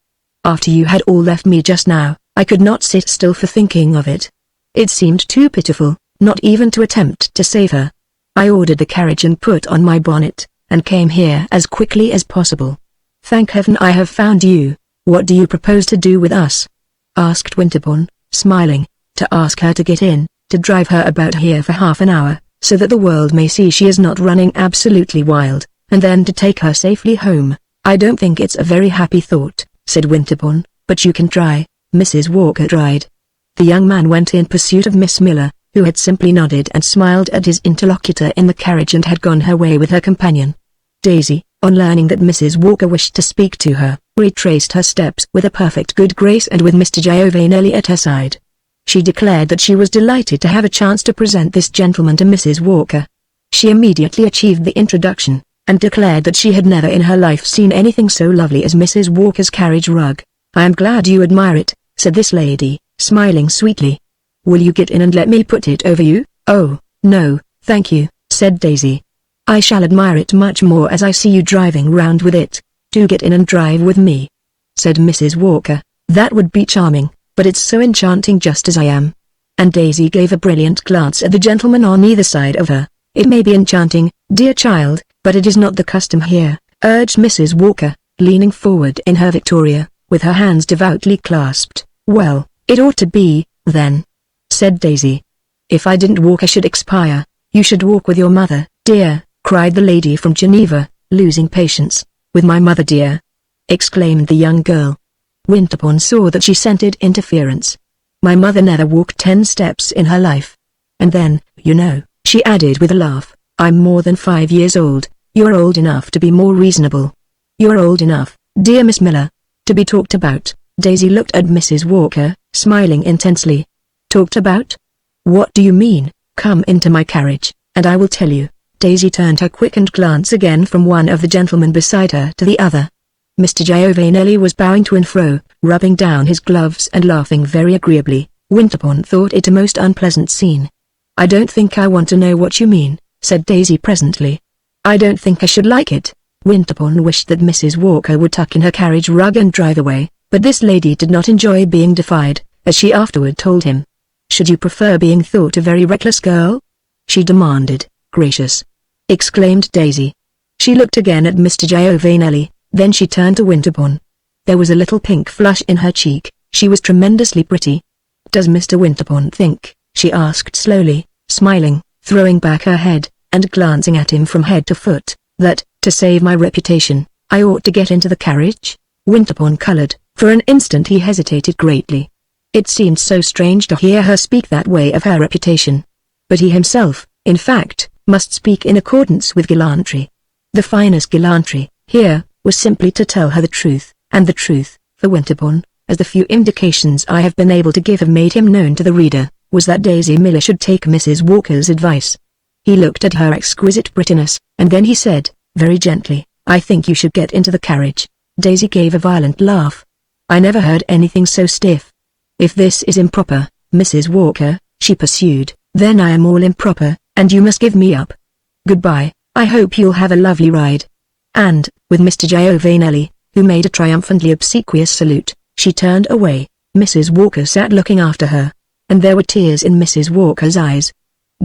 After you had all left me just now, I could not sit still for thinking of it. It seemed too pitiful, not even to attempt to save her. I ordered the carriage and put on my bonnet, and came here as quickly as possible. Thank heaven I have found you. What do you propose to do with us?" asked Winterbourne, smiling. "To ask her to get in, to drive her about here for half an hour, so that the world may see she is not running absolutely wild, and then to take her safely home. I don't think it's a very happy thought," said Winterbourne, "but you can try." Mrs. Walker tried. The young man went in pursuit of Miss Miller, who had simply nodded and smiled at his interlocutor in the carriage and had gone her way with her companion. Daisy, on learning that Mrs. Walker wished to speak to her, retraced her steps with a perfect good grace and with Mr. Giovanelli at her side. She declared that she was delighted to have a chance to present this gentleman to Mrs. Walker. She immediately achieved the introduction, and declared that she had never in her life seen anything so lovely as Mrs. Walker's carriage rug. "I am glad you admire it," said this lady, smiling sweetly. "Will you get in and let me put it over you?" "Oh, no, thank you," said Daisy. "I shall admire it much more as I see you driving round with it. Do get in and drive with me," said Mrs. Walker. "That would be charming, but it's so enchanting just as I am." And Daisy gave a brilliant glance at the gentleman on either side of her. "It may be enchanting, dear child, but it is not the custom here," urged Mrs. Walker, leaning forward in her victoria, with her hands devoutly clasped. "Well, it ought to be, then," said Daisy. "If I didn't walk I should expire." "You should walk with your mother, dear," cried the lady from Geneva, losing patience. "With my mother, dear?" exclaimed the young girl. Winterbourne saw that she scented interference. "My mother never walked 10 steps in her life. And then, you know," she added with a laugh, "I'm more than 5 years old. You're old enough to be more reasonable. You're old enough, dear Miss Miller, to be talked about." Daisy looked at Mrs. Walker, smiling intensely. "Talked about? What do you mean? Come into my carriage, and I will tell you." Daisy turned her quickened glance again from one of the gentlemen beside her to the other. Mr. Giovanelli was bowing to and fro, rubbing down his gloves and laughing very agreeably. Winterbourne thought it a most unpleasant scene. "I don't think I want to know what you mean," said Daisy presently. "I don't think I should like it." Winterbourne wished that Mrs. Walker would tuck in her carriage rug and drive away, but this lady did not enjoy being defied, as she afterward told him. "Should you prefer being thought a very reckless girl?" she demanded. "Gracious!" exclaimed Daisy. She looked again at Mr. Giovanelli, then she turned to Winterbourne. There was a little pink flush in her cheek. She was tremendously pretty. "Does Mr. Winterbourne think," she asked slowly, smiling, throwing back her head, and glancing at him from head to foot, "that, to save my reputation, I ought to get into the carriage?" Winterbourne colored. For an instant he hesitated greatly. It seemed so strange to hear her speak that way of her reputation. But he himself, in fact, must speak in accordance with gallantry. The finest gallantry, here, was simply to tell her the truth, and the truth, for Winterbourne, as the few indications I have been able to give have made him known to the reader, was that Daisy Miller should take Mrs. Walker's advice. He looked at her exquisite prettiness, and then he said, very gently, "I think you should get into the carriage." Daisy gave a violent laugh. "I never heard anything so stiff. If this is improper, Mrs. Walker," she pursued, "then I am all improper, and you must give me up. Goodbye, I hope you'll have a lovely ride." And, with Mr. Giovanelli, who made a triumphantly obsequious salute, she turned away. Mrs. Walker sat looking after her, and there were tears in Mrs. Walker's eyes.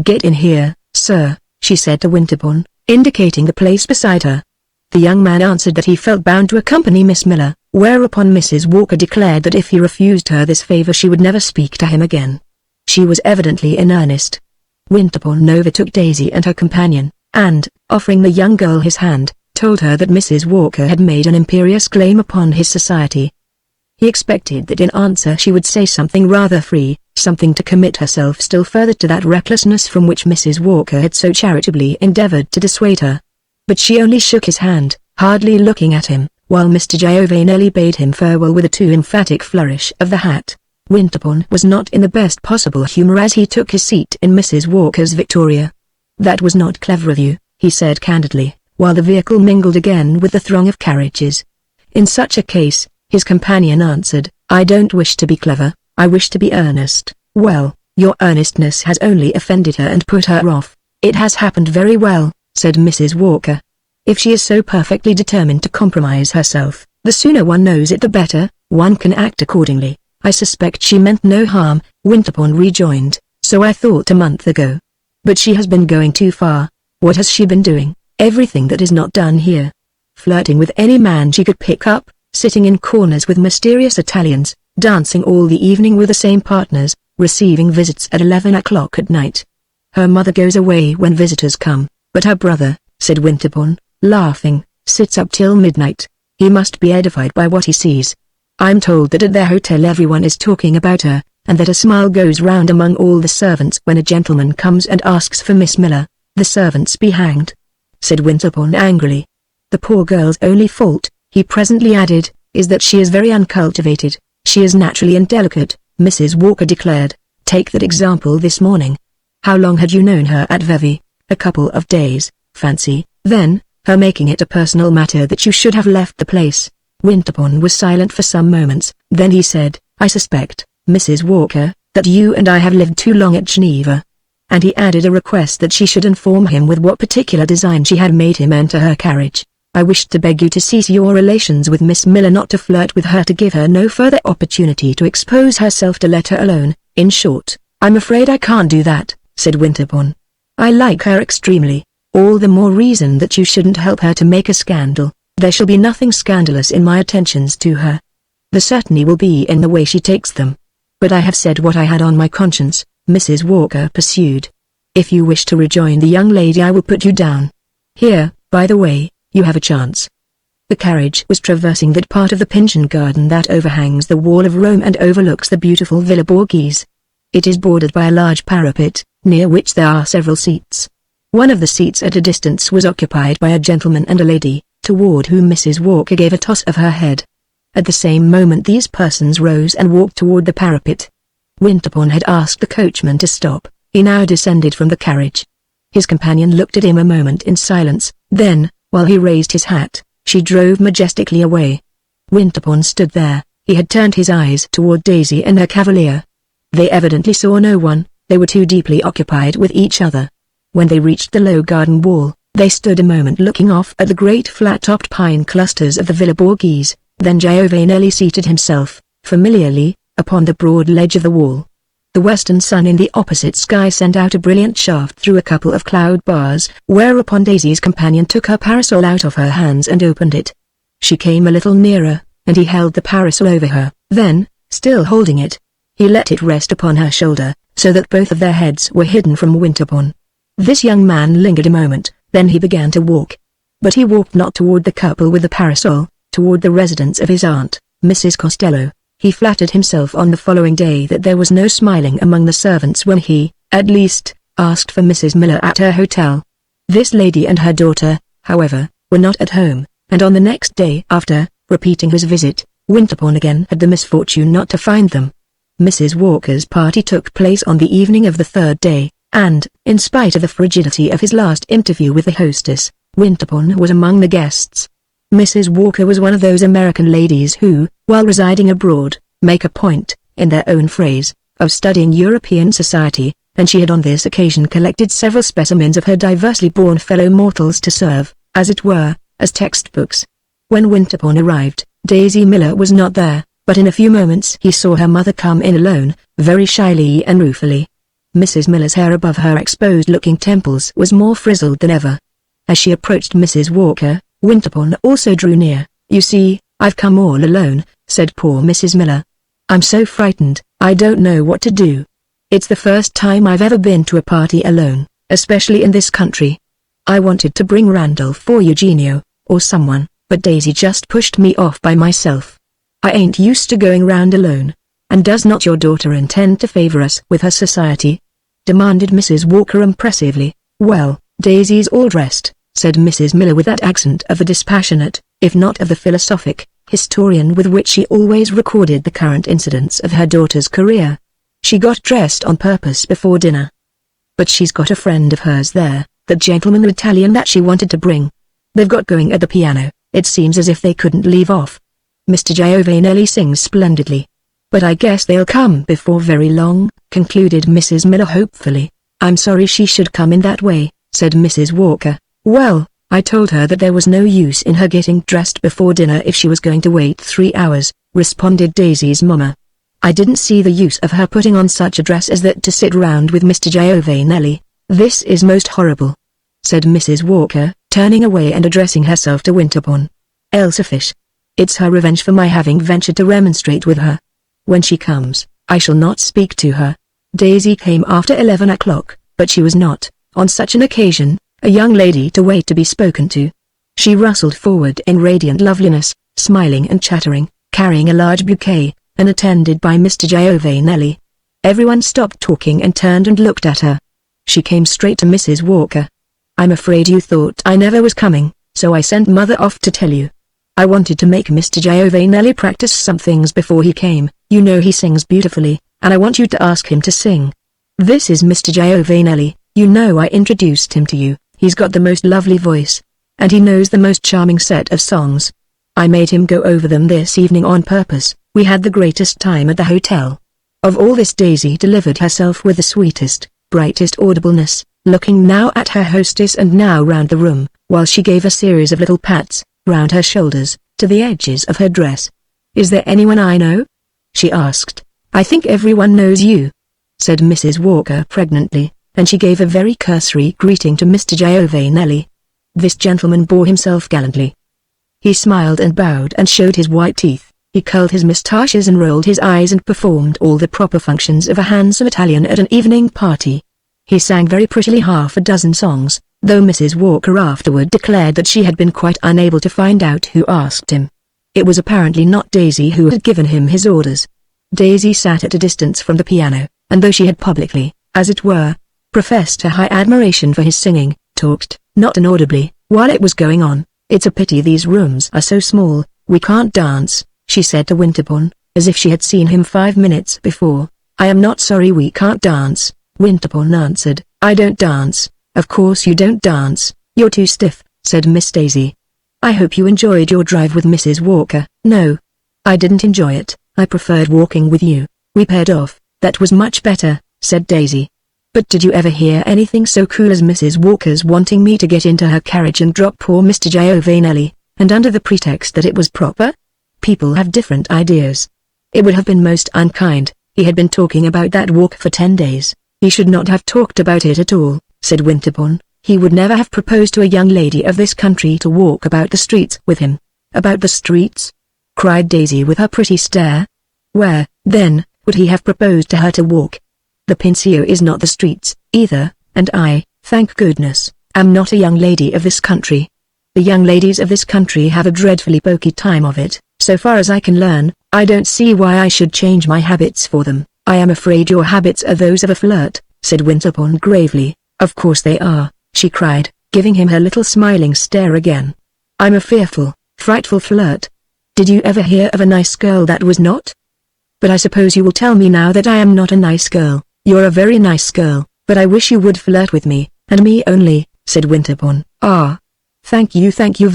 "Get in here, sir," she said to Winterbourne, indicating the place beside her. The young man answered that he felt bound to accompany Miss Miller, whereupon Mrs. Walker declared that if he refused her this favor she would never speak to him again. She was evidently in earnest. Winterbourne overtook Daisy and her companion, and, offering the young girl his hand, told her that Mrs. Walker had made an imperious claim upon his society. He expected that in answer she would say something rather free, something to commit herself still further to that recklessness from which Mrs. Walker had so charitably endeavored to dissuade her. But she only shook his hand, hardly looking at him, while Mr. Giovanelli bade him farewell with a too emphatic flourish of the hat. Winterbourne was not in the best possible humor as he took his seat in Mrs. Walker's Victoria. "That was not clever of you," he said candidly, while the vehicle mingled again with the throng of carriages. In such a case, his companion answered, "I don't wish to be clever, I wish to be earnest." "Well, your earnestness has only offended her and put her off." "It has happened very well," said Mrs. Walker. "If she is so perfectly determined to compromise herself, the sooner one knows it the better, one can act accordingly." "I suspect she meant no harm," Winterbourne rejoined, "so I thought a month ago. But she has been going too far." "What has she been doing?" "Everything that is not done here. Flirting with any man she could pick up, sitting in corners with mysterious Italians, dancing all the evening with the same partners, receiving visits at 11 o'clock at night. Her mother goes away when visitors come, but her brother," said Winterbourne, laughing, "sits up till midnight. He must be edified by what he sees. I'm told that at their hotel everyone is talking about her, and that a smile goes round among all the servants when a gentleman comes and asks for Miss Miller." "The servants be hanged," said Winterbourne angrily. "The poor girl's only fault," he presently added, "is that she is very uncultivated. She is naturally indelicate," Mrs. Walker declared. "Take that example this morning. How long had you known her at Vevey?" "A couple of days, fancy, then, her making it a personal matter that you should have left the place." Winterbourne was silent for some moments, then he said, "I suspect, Mrs. Walker, that you and I have lived too long at Geneva." And he added a request that she should inform him with what particular design she had made him enter her carriage. "I wish to beg you to cease your relations with Miss Miller, not to flirt with her, to give her no further opportunity to expose herself, to let her alone. In short, I'm afraid I can't do that," said Winterbourne. "I like her extremely. All the more reason that you shouldn't help her to make a scandal." "There shall be nothing scandalous in my attentions to her. There certainly will be in the way she takes them. But I have said what I had on my conscience," Mrs. Walker pursued. "If you wish to rejoin the young lady I will put you down. Here, by the way, you have a chance." The carriage was traversing that part of the Pincian garden that overhangs the wall of Rome and overlooks the beautiful Villa Borghese. It is bordered by a large parapet, near which there are several seats. One of the seats at a distance was occupied by a gentleman and a lady, toward whom Mrs. Walker gave a toss of her head. At the same moment these persons rose and walked toward the parapet. Winterbourne had asked the coachman to stop. He now descended from the carriage. His companion looked at him a moment in silence, then, while he raised his hat, she drove majestically away. Winterbourne stood there. He had turned his eyes toward Daisy and her cavalier. They evidently saw no one, they were too deeply occupied with each other. When they reached the low garden wall, they stood a moment looking off at the great flat-topped pine clusters of the Villa Borghese. Then Giovanelli seated himself, familiarly, upon the broad ledge of the wall. The western sun in the opposite sky sent out a brilliant shaft through a couple of cloud bars, whereupon Daisy's companion took her parasol out of her hands and opened it. She came a little nearer, and he held the parasol over her. Then, still holding it, he let it rest upon her shoulder, so that both of their heads were hidden from Winterbourne. This young man lingered a moment, then he began to walk. But he walked not toward the couple with the parasol, toward the residence of his aunt, Mrs. Costello. He flattered himself on the following day that there was no smiling among the servants when he, at least, asked for Mrs. Miller at her hotel. This lady and her daughter, however, were not at home, and on the next day after, repeating his visit, Winterbourne again had the misfortune not to find them. Mrs. Walker's party took place on the evening of the third day, and, in spite of the frigidity of his last interview with the hostess, Winterbourne was among the guests. Mrs. Walker was one of those American ladies who, while residing abroad, make a point, in their own phrase, of studying European society, and she had on this occasion collected several specimens of her diversely born fellow mortals to serve, as it were, as textbooks. When Winterbourne arrived, Daisy Miller was not there, but in a few moments he saw her mother come in alone, very shyly and ruefully. Mrs. Miller's hair above her exposed-looking temples was more frizzled than ever. As she approached Mrs. Walker, Winterbourne also drew near. "You see, I've come all alone," said poor Mrs. Miller. "I'm so frightened, I don't know what to do. It's the first time I've ever been to a party alone, especially in this country. I wanted to bring Randolph or Eugenio, or someone, but Daisy just pushed me off by myself. I ain't used to going round alone. And does not your daughter intend to favor us with her society?" demanded Mrs. Walker impressively. "Well, Daisy's all dressed," said Mrs. Miller with that accent of the dispassionate, if not of the philosophic, historian with which she always recorded the current incidents of her daughter's career. "She got dressed on purpose before dinner. But she's got a friend of hers there, the gentleman Italian that she wanted to bring. They've got going at the piano. It seems as if they couldn't leave off. Mr. Giovanelli sings splendidly. But I guess they'll come before very long," concluded Mrs. Miller hopefully. "I'm sorry she should come in that way," said Mrs. Walker. "Well, I told her that there was no use in her getting dressed before dinner if she was going to wait 3 hours, responded Daisy's mama. "I didn't see the use of her putting on such a dress as that to sit round with Mr. Giovanelli. This is most horrible," said Mrs. Walker, turning away and addressing herself to Winterbourne. "Elsa Fish. It's her revenge for my having ventured to remonstrate with her. When she comes, I shall not speak to her." Daisy came after 11 o'clock, but she was not, on such an occasion, a young lady to wait to be spoken to. She rustled forward in radiant loveliness, smiling and chattering, carrying a large bouquet, and attended by Mr. Giovanelli. Everyone stopped talking and turned and looked at her. She came straight to Mrs. Walker. "I'm afraid you thought I never was coming, so I sent Mother off to tell you. I wanted to make Mr. Giovanelli practice some things before he came. You know he sings beautifully, and I want you to ask him to sing. This is Mr. Giovanelli. You know I introduced him to you. He's got the most lovely voice, and he knows the most charming set of songs. I made him go over them this evening on purpose. We had the greatest time at the hotel." Of all this Daisy delivered herself with the sweetest, brightest audibleness, looking now at her hostess and now round the room, while she gave a series of little pats, round her shoulders, to the edges of her dress. "Is there anyone I know?" she asked. "I think everyone knows you," said Mrs. Walker pregnantly, and she gave a very cursory greeting to Mr. Giovanelli. This gentleman bore himself gallantly. He smiled and bowed and showed his white teeth. He curled his moustaches and rolled his eyes and performed all the proper functions of a handsome Italian at an evening party. He sang very prettily half a dozen songs, though Mrs. Walker afterward declared that she had been quite unable to find out who asked him. It was apparently not Daisy who had given him his orders. Daisy sat at a distance from the piano, and though she had publicly, as it were, professed her high admiration for his singing, talked, not inaudibly, while it was going on. "It's a pity these rooms are so small, we can't dance," she said to Winterbourne, as if she had seen him 5 minutes before. "I am not sorry we can't dance," Winterbourne answered. "I don't dance." "Of course you don't dance, you're too stiff," said Miss Daisy. "I hope you enjoyed your drive with Mrs. Walker." "No. I didn't enjoy it. I preferred walking with you. We paired off." "That was much better," said Daisy. "But did you ever hear anything so cool as Mrs. Walker's wanting me to get into her carriage and drop poor Mr. Giovanelli, and under the pretext that it was proper? People have different ideas. It would have been most unkind. He had been talking about that walk for 10 days. He should not have talked about it at all," said Winterbourne. "He would never have proposed to a young lady of this country to walk about the streets with him." "About the streets?" cried Daisy with her pretty stare. "Where, then, would he have proposed to her to walk? The Pincio is not the streets, either, and I, thank goodness, am not a young lady of this country. The young ladies of this country have a dreadfully poky time of it. So far as I can learn, I don't see why I should change my habits for them." "I am afraid your habits are those of a flirt," said Winterbourne gravely. "Of course they are," she cried, giving him her little smiling stare again. "I'm a fearful, frightful flirt. Did you ever hear of a nice girl that was not? But I suppose you will tell me now that I am not a nice girl." "You're a very nice girl, but I wish you would flirt with me, and me only," said Winterbourne. "Ah. Thank you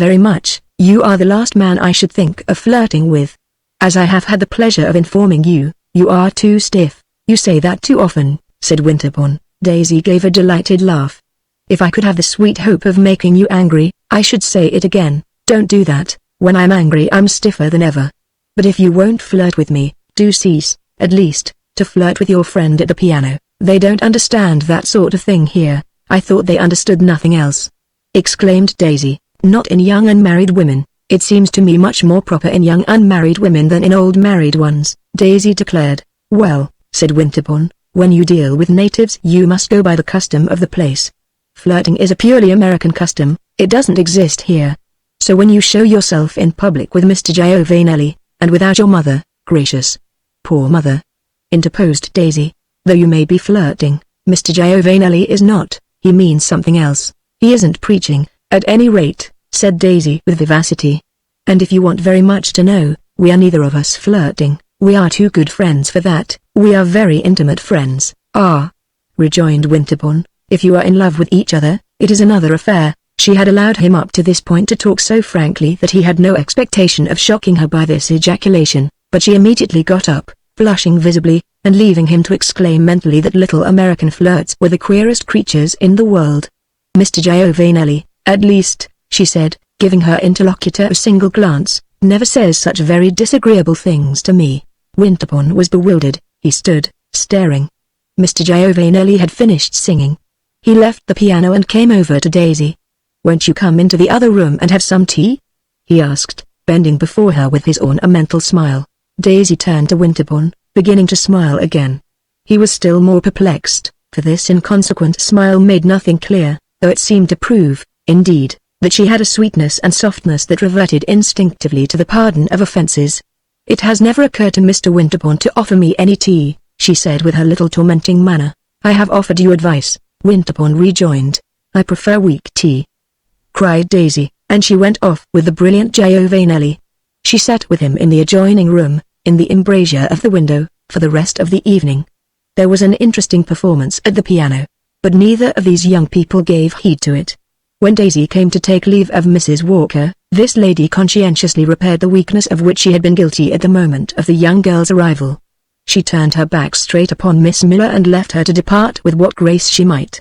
very much. You are the last man I should think of flirting with. As I have had the pleasure of informing you, you are too stiff." "You say that too often," said Winterbourne. Daisy gave a delighted laugh. "If I could have the sweet hope of making you angry, I should say it again. Don't do that. When I'm angry I'm stiffer than ever. But if you won't flirt with me, do cease, at least, to flirt with your friend at the piano. They don't understand that sort of thing here." "I thought they understood nothing else," exclaimed Daisy. "Not in young unmarried women. It seems to me much more proper in young unmarried women than in old married ones," Daisy declared. "Well," said Winterbourne, "when you deal with natives you must go by the custom of the place. Flirting is a purely American custom, it doesn't exist here. So when you show yourself in public with Mr. Giovanelli, and without your mother. Gracious. Poor mother," interposed Daisy. "Though you may be flirting, Mr. Giovanelli is not. He means something else. He isn't preaching, at any rate," said Daisy with vivacity. "And if you want very much to know, we are neither of us flirting. We are too good friends for that. We are very intimate friends." "Ah," rejoined Winterbourne, "if you are in love with each other, it is another affair." She had allowed him up to this point to talk so frankly that he had no expectation of shocking her by this ejaculation, but she immediately got up, blushing visibly, and leaving him to exclaim mentally that little American flirts were the queerest creatures in the world. "Mr. Giovanelli, at least," she said, giving her interlocutor a single glance, "never says such very disagreeable things to me." Winterbourne was bewildered. He stood, staring. Mr. Giovanelli had finished singing. He left the piano and came over to Daisy. "Won't you come into the other room and have some tea?" he asked, bending before her with his ornamental smile. Daisy turned to Winterbourne, beginning to smile again. He was still more perplexed, for this inconsequent smile made nothing clear, though it seemed to prove, indeed, that she had a sweetness and softness that reverted instinctively to the pardon of offences. "It has never occurred to Mr. Winterbourne to offer me any tea," she said with her little tormenting manner. "I have offered you advice," Winterbourne rejoined. "I prefer weak tea," cried Daisy, and she went off with the brilliant Giovanelli. She sat with him in the adjoining room, in the embrasure of the window, for the rest of the evening. There was an interesting performance at the piano, but neither of these young people gave heed to it. When Daisy came to take leave of Mrs. Walker, this lady conscientiously repaired the weakness of which she had been guilty at the moment of the young girl's arrival. She turned her back straight upon Miss Miller and left her to depart with what grace she might.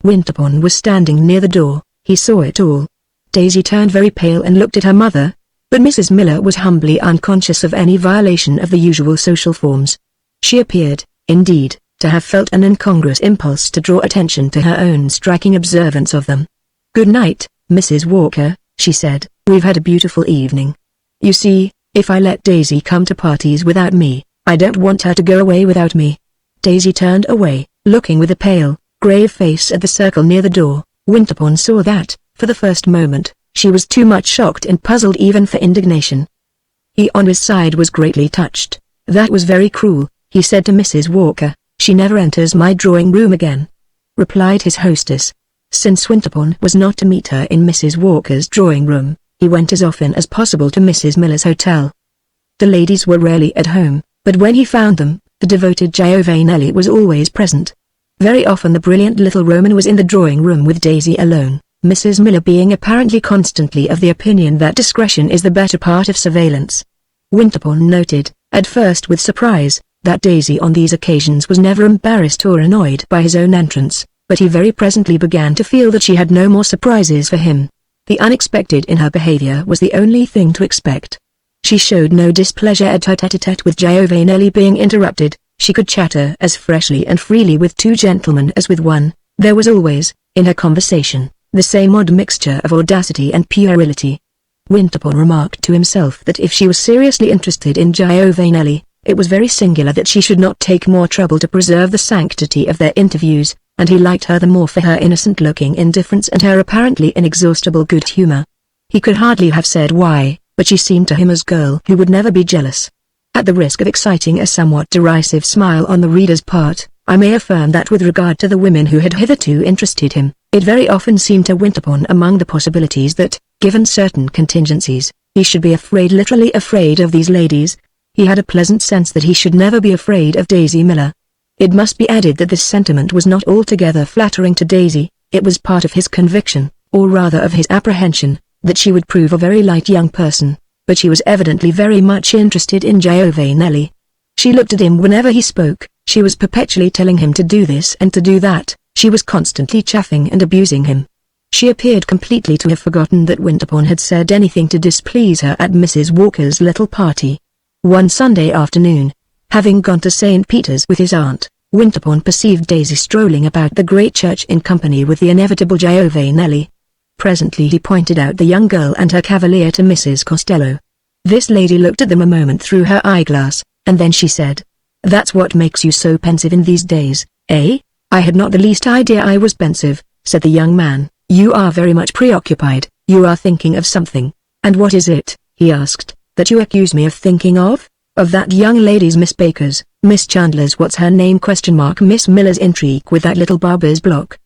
Winterbourne was standing near the door. He saw it all. Daisy turned very pale and looked at her mother, but Mrs. Miller was humbly unconscious of any violation of the usual social forms. She appeared, indeed, to have felt an incongruous impulse to draw attention to her own striking observance of them. "Good night, Mrs. Walker," she said. "We've had a beautiful evening. You see, if I let Daisy come to parties without me, I don't want her to go away without me." Daisy turned away, looking with a pale, grave face at the circle near the door. Winterbourne saw that, for the first moment, she was too much shocked and puzzled even for indignation. He on his side was greatly touched. "That was very cruel," he said to Mrs. Walker. "She never enters my drawing room again," replied his hostess. Since Winterbourne was not to meet her in Mrs. Walker's drawing room, he went as often as possible to Mrs. Miller's hotel. The ladies were rarely at home, but when he found them, the devoted Giovanelli was always present. Very often the brilliant little Roman was in the drawing room with Daisy alone, Mrs. Miller being apparently constantly of the opinion that discretion is the better part of surveillance. Winterbourne noted, at first with surprise, that Daisy on these occasions was never embarrassed or annoyed by his own entrance, but he very presently began to feel that she had no more surprises for him. The unexpected in her behavior was the only thing to expect. She showed no displeasure at her tete-a-tete with Giovanelli being interrupted. She could chatter as freshly and freely with two gentlemen as with one. There was always, in her conversation, the same odd mixture of audacity and puerility. Winterbourne remarked to himself that if she was seriously interested in Giovanelli, it was very singular that she should not take more trouble to preserve the sanctity of their interviews, and he liked her the more for her innocent-looking indifference and her apparently inexhaustible good humor. He could hardly have said why, but she seemed to him as a girl who would never be jealous. At the risk of exciting a somewhat derisive smile on the reader's part, I may affirm that with regard to the women who had hitherto interested him, it very often seemed to Winterbourne among the possibilities that, given certain contingencies, he should be afraid, literally afraid of these ladies. He had a pleasant sense that he should never be afraid of Daisy Miller. It must be added that this sentiment was not altogether flattering to Daisy. It was part of his conviction, or rather of his apprehension, that she would prove a very light young person, but she was evidently very much interested in Giovanelli. She looked at him whenever he spoke. She was perpetually telling him to do this and to do that. She was constantly chaffing and abusing him. She appeared completely to have forgotten that Winterbourne had said anything to displease her at Mrs. Walker's little party. One Sunday afternoon, having gone to St. Peter's with his aunt, Winterbourne perceived Daisy strolling about the great church in company with the inevitable Giovanelli. Presently he pointed out the young girl and her cavalier to Mrs. Costello. This lady looked at them a moment through her eyeglass, and then she said, "That's what makes you so pensive in these days, eh?" "I had not the least idea I was pensive," said the young man. "You are very much preoccupied. You are thinking of something." "And what is it?" he asked, that you accuse me of thinking of? Of that young lady's Miss Baker's, Miss Chandler's what's her name ? Miss Miller's intrigue with that little barber's block.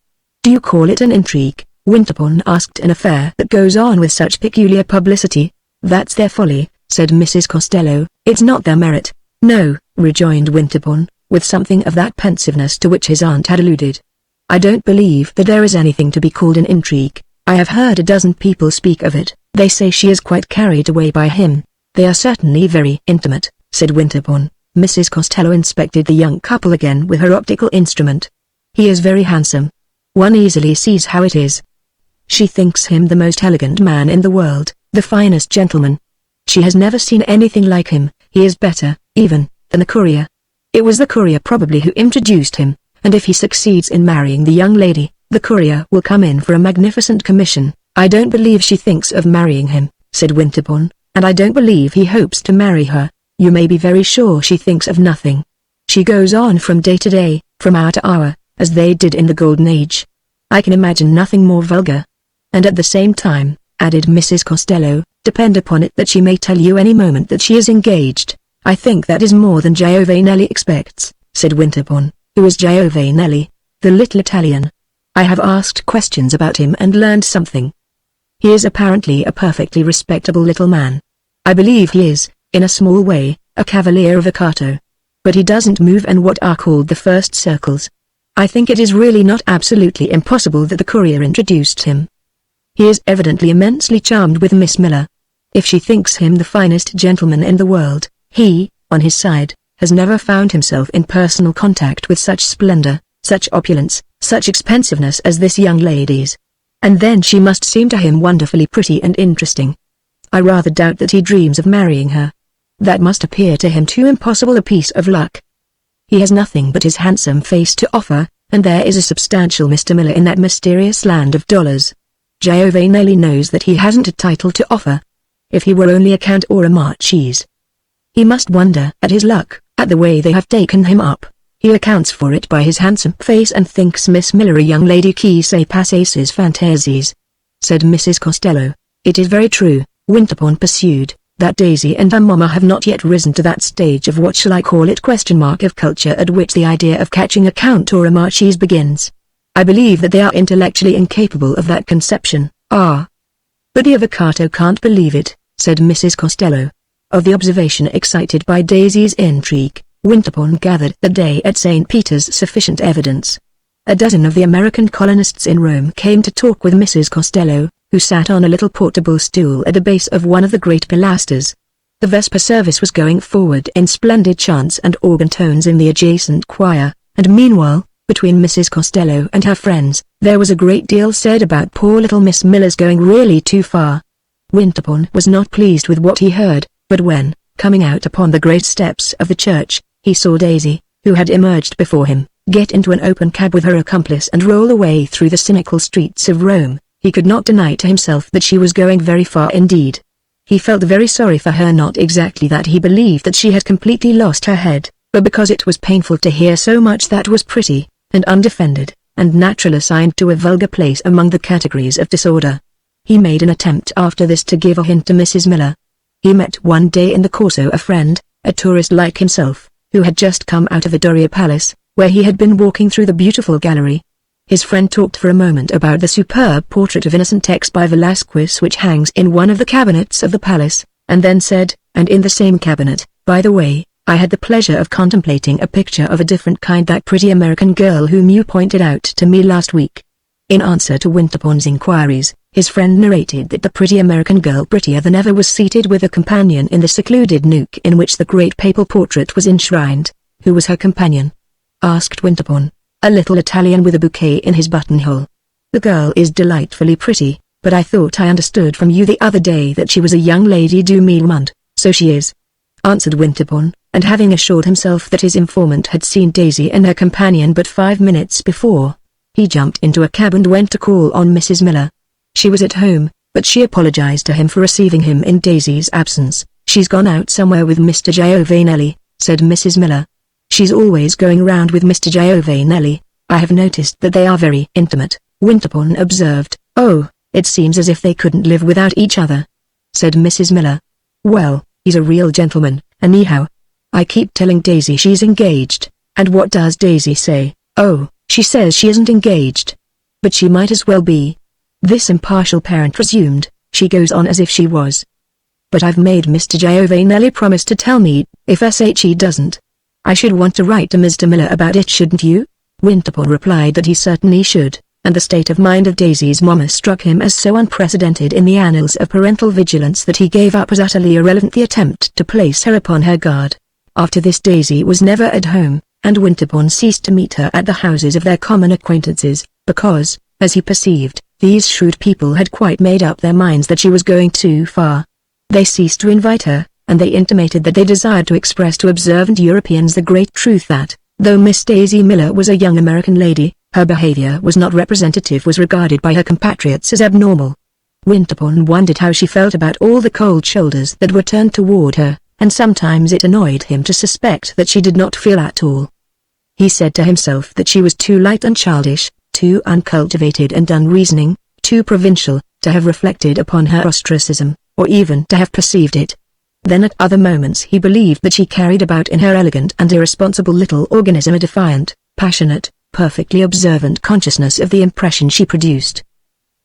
Do you call it an intrigue? Winterbourne asked. An affair that goes on with such peculiar publicity? That's their folly, said Mrs. Costello. It's not their merit. No, rejoined Winterbourne, with something of that pensiveness to which his aunt had alluded. I don't believe that there is anything to be called an intrigue. I have heard a dozen people speak of it. They say she is quite carried away by him. They are certainly very intimate, said Winterbourne. Mrs. Costello inspected the young couple again with her optical instrument. He is very handsome. One easily sees how it is. She thinks him the most elegant man in the world, the finest gentleman. She has never seen anything like him. He is better, even, than the courier. It was the courier probably who introduced him, and if he succeeds in marrying the young lady, the courier will come in for a magnificent commission. I don't believe she thinks of marrying him, said Winterbourne, and I don't believe he hopes to marry her. You may be very sure she thinks of nothing. She goes on from day to day, from hour to hour, as they did in the Golden Age. I can imagine nothing more vulgar. And at the same time, added Mrs. Costello, depend upon it that she may tell you any moment that she is engaged. I think that is more than Giovanelli expects, said Winterbourne. Who is Giovanelli? The little Italian. I have asked questions about him and learned something. He is apparently a perfectly respectable little man. I believe he is, in a small way, a Cavalier Avvocato. But he doesn't move in what are called the first circles. I think it is really not absolutely impossible that the courier introduced him. He is evidently immensely charmed with Miss Miller. If she thinks him the finest gentleman in the world, he, on his side, has never found himself in personal contact with such splendor, such opulence, such expensiveness as this young lady's. And then she must seem to him wonderfully pretty and interesting. I rather doubt that he dreams of marrying her. That must appear to him too impossible a piece of luck. He has nothing but his handsome face to offer, and there is a substantial Mr. Miller in that mysterious land of dollars. Giovanelli knows that he hasn't a title to offer. If he were only a count or a marchese. He must wonder at his luck, at the way they have taken him up. He accounts for it by his handsome face and thinks Miss Miller a young lady qui se passe ses fantasies. Said Mrs. Costello. It is very true, Winterbourne pursued, that Daisy and her mamma have not yet risen to that stage of what shall I call it ? Of culture at which the idea of catching a count or a marchese begins. I believe that they are intellectually incapable of that conception. But the Avvocato can't believe it, said Mrs. Costello. Of the observation excited by Daisy's intrigue, Winterbourne gathered that day at St. Peter's sufficient evidence. A dozen of the American colonists in Rome came to talk with Mrs. Costello, who sat on a little portable stool at the base of one of the great pilasters. The Vesper service was going forward in splendid chants and organ tones in the adjacent choir, and meanwhile, between Mrs. Costello and her friends, there was a great deal said about poor little Miss Miller's going really too far. Winterbourne was not pleased with what he heard, but when, coming out upon the great steps of the church, he saw Daisy, who had emerged before him, get into an open cab with her accomplice and roll away through the cynical streets of Rome, he could not deny to himself that she was going very far indeed. He felt very sorry for her, not exactly that he believed that she had completely lost her head, but because it was painful to hear so much that was pretty, and undefended, and natural assigned to a vulgar place among the categories of disorder. He made an attempt after this to give a hint to Mrs. Miller. He met one day in the Corso a friend, a tourist like himself, who had just come out of the Doria Palace, where he had been walking through the beautiful gallery. His friend talked for a moment about the superb portrait of Innocent X by Velázquez which hangs in one of the cabinets of the palace, and then said, and in the same cabinet, by the way, I had the pleasure of contemplating a picture of a different kind, that pretty American girl whom you pointed out to me last week. In answer to Winterbourne's inquiries, his friend narrated that the pretty American girl, prettier than ever, was seated with a companion in the secluded nook in which the great papal portrait was enshrined. Who was her companion? Asked Winterbourne. A little Italian with a bouquet in his buttonhole. The girl is delightfully pretty, but I thought I understood from you the other day that she was a young lady du monde. So she is, answered Winterbourne, and having assured himself that his informant had seen Daisy and her companion but 5 minutes before, he jumped into a cab and went to call on Mrs. Miller. She was at home, but she apologized to him for receiving him in Daisy's absence. She's gone out somewhere with Mr. Giovanelli, said Mrs. Miller. She's always going round with Mr. Giovanelli. I have noticed that they are very intimate, Winterbourne observed. Oh, it seems as if they couldn't live without each other, said Mrs. Miller. Well, He's a real gentleman, anyhow. I keep telling Daisy she's engaged, and what does Daisy say? Oh, she says she isn't engaged. But she might as well be. This impartial parent presumed, she goes on as if she was. But I've made Mr. Giovanelli promise to tell me, if he doesn't. I should want to write to Mr. Miller about it, shouldn't you? Winterbourne replied that he certainly should, and the state of mind of Daisy's mamma struck him as so unprecedented in the annals of parental vigilance that he gave up as utterly irrelevant the attempt to place her upon her guard. After this Daisy was never at home, and Winterbourne ceased to meet her at the houses of their common acquaintances, because, as he perceived, these shrewd people had quite made up their minds that she was going too far. They ceased to invite her, and they intimated that they desired to express to observant Europeans the great truth that, though Miss Daisy Miller was a young American lady, her behavior was not was regarded by her compatriots as abnormal. Winterbourne wondered how she felt about all the cold shoulders that were turned toward her, and sometimes it annoyed him to suspect that she did not feel at all. He said to himself that she was too light and childish, too uncultivated and unreasoning, too provincial, to have reflected upon her ostracism, or even to have perceived it. Then at other moments he believed that she carried about in her elegant and irresponsible little organism a defiant, passionate, perfectly observant consciousness of the impression she produced.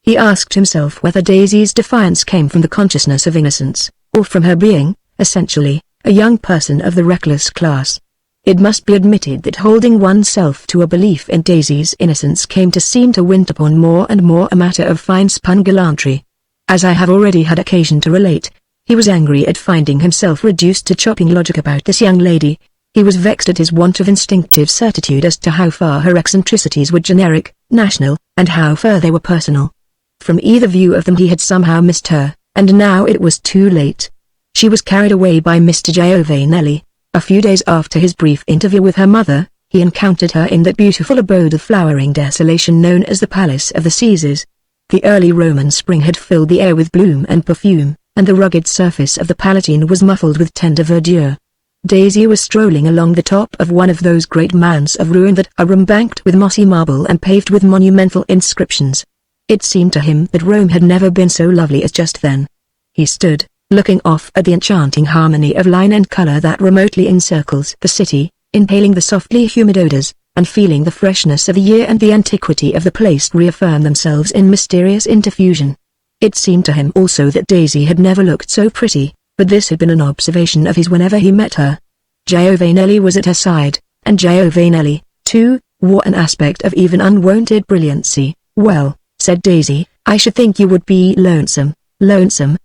He asked himself whether Daisy's defiance came from the consciousness of innocence, or from her being, essentially, a young person of the reckless class. It must be admitted that holding oneself to a belief in Daisy's innocence came to seem to Winterbourne more and more a matter of fine-spun gallantry. As I have already had occasion to relate, he was angry at finding himself reduced to chopping logic about this young lady. He was vexed at his want of instinctive certitude as to how far her eccentricities were generic, national, and how far they were personal. From either view of them he had somehow missed her, and now it was too late. She was carried away by Mr. Giovanelli. A few days after his brief interview with her mother, he encountered her in that beautiful abode of flowering desolation known as the Palace of the Caesars. The early Roman spring had filled the air with bloom and perfume, and the rugged surface of the Palatine was muffled with tender verdure. Daisy was strolling along the top of one of those great mounds of ruin that are embanked with mossy marble and paved with monumental inscriptions. It seemed to him that Rome had never been so lovely as just then. He stood, looking off at the enchanting harmony of line and color that remotely encircles the city, inhaling the softly humid odors, and feeling the freshness of the year and the antiquity of the place reaffirm themselves in mysterious interfusion. It seemed to him also that Daisy had never looked so pretty, but this had been an observation of his whenever he met her. Giovanelli was at her side, and Giovanelli, too, wore an aspect of even unwonted brilliancy. "Well," said Daisy, "I should think you would be lonesome." "Lonesome?"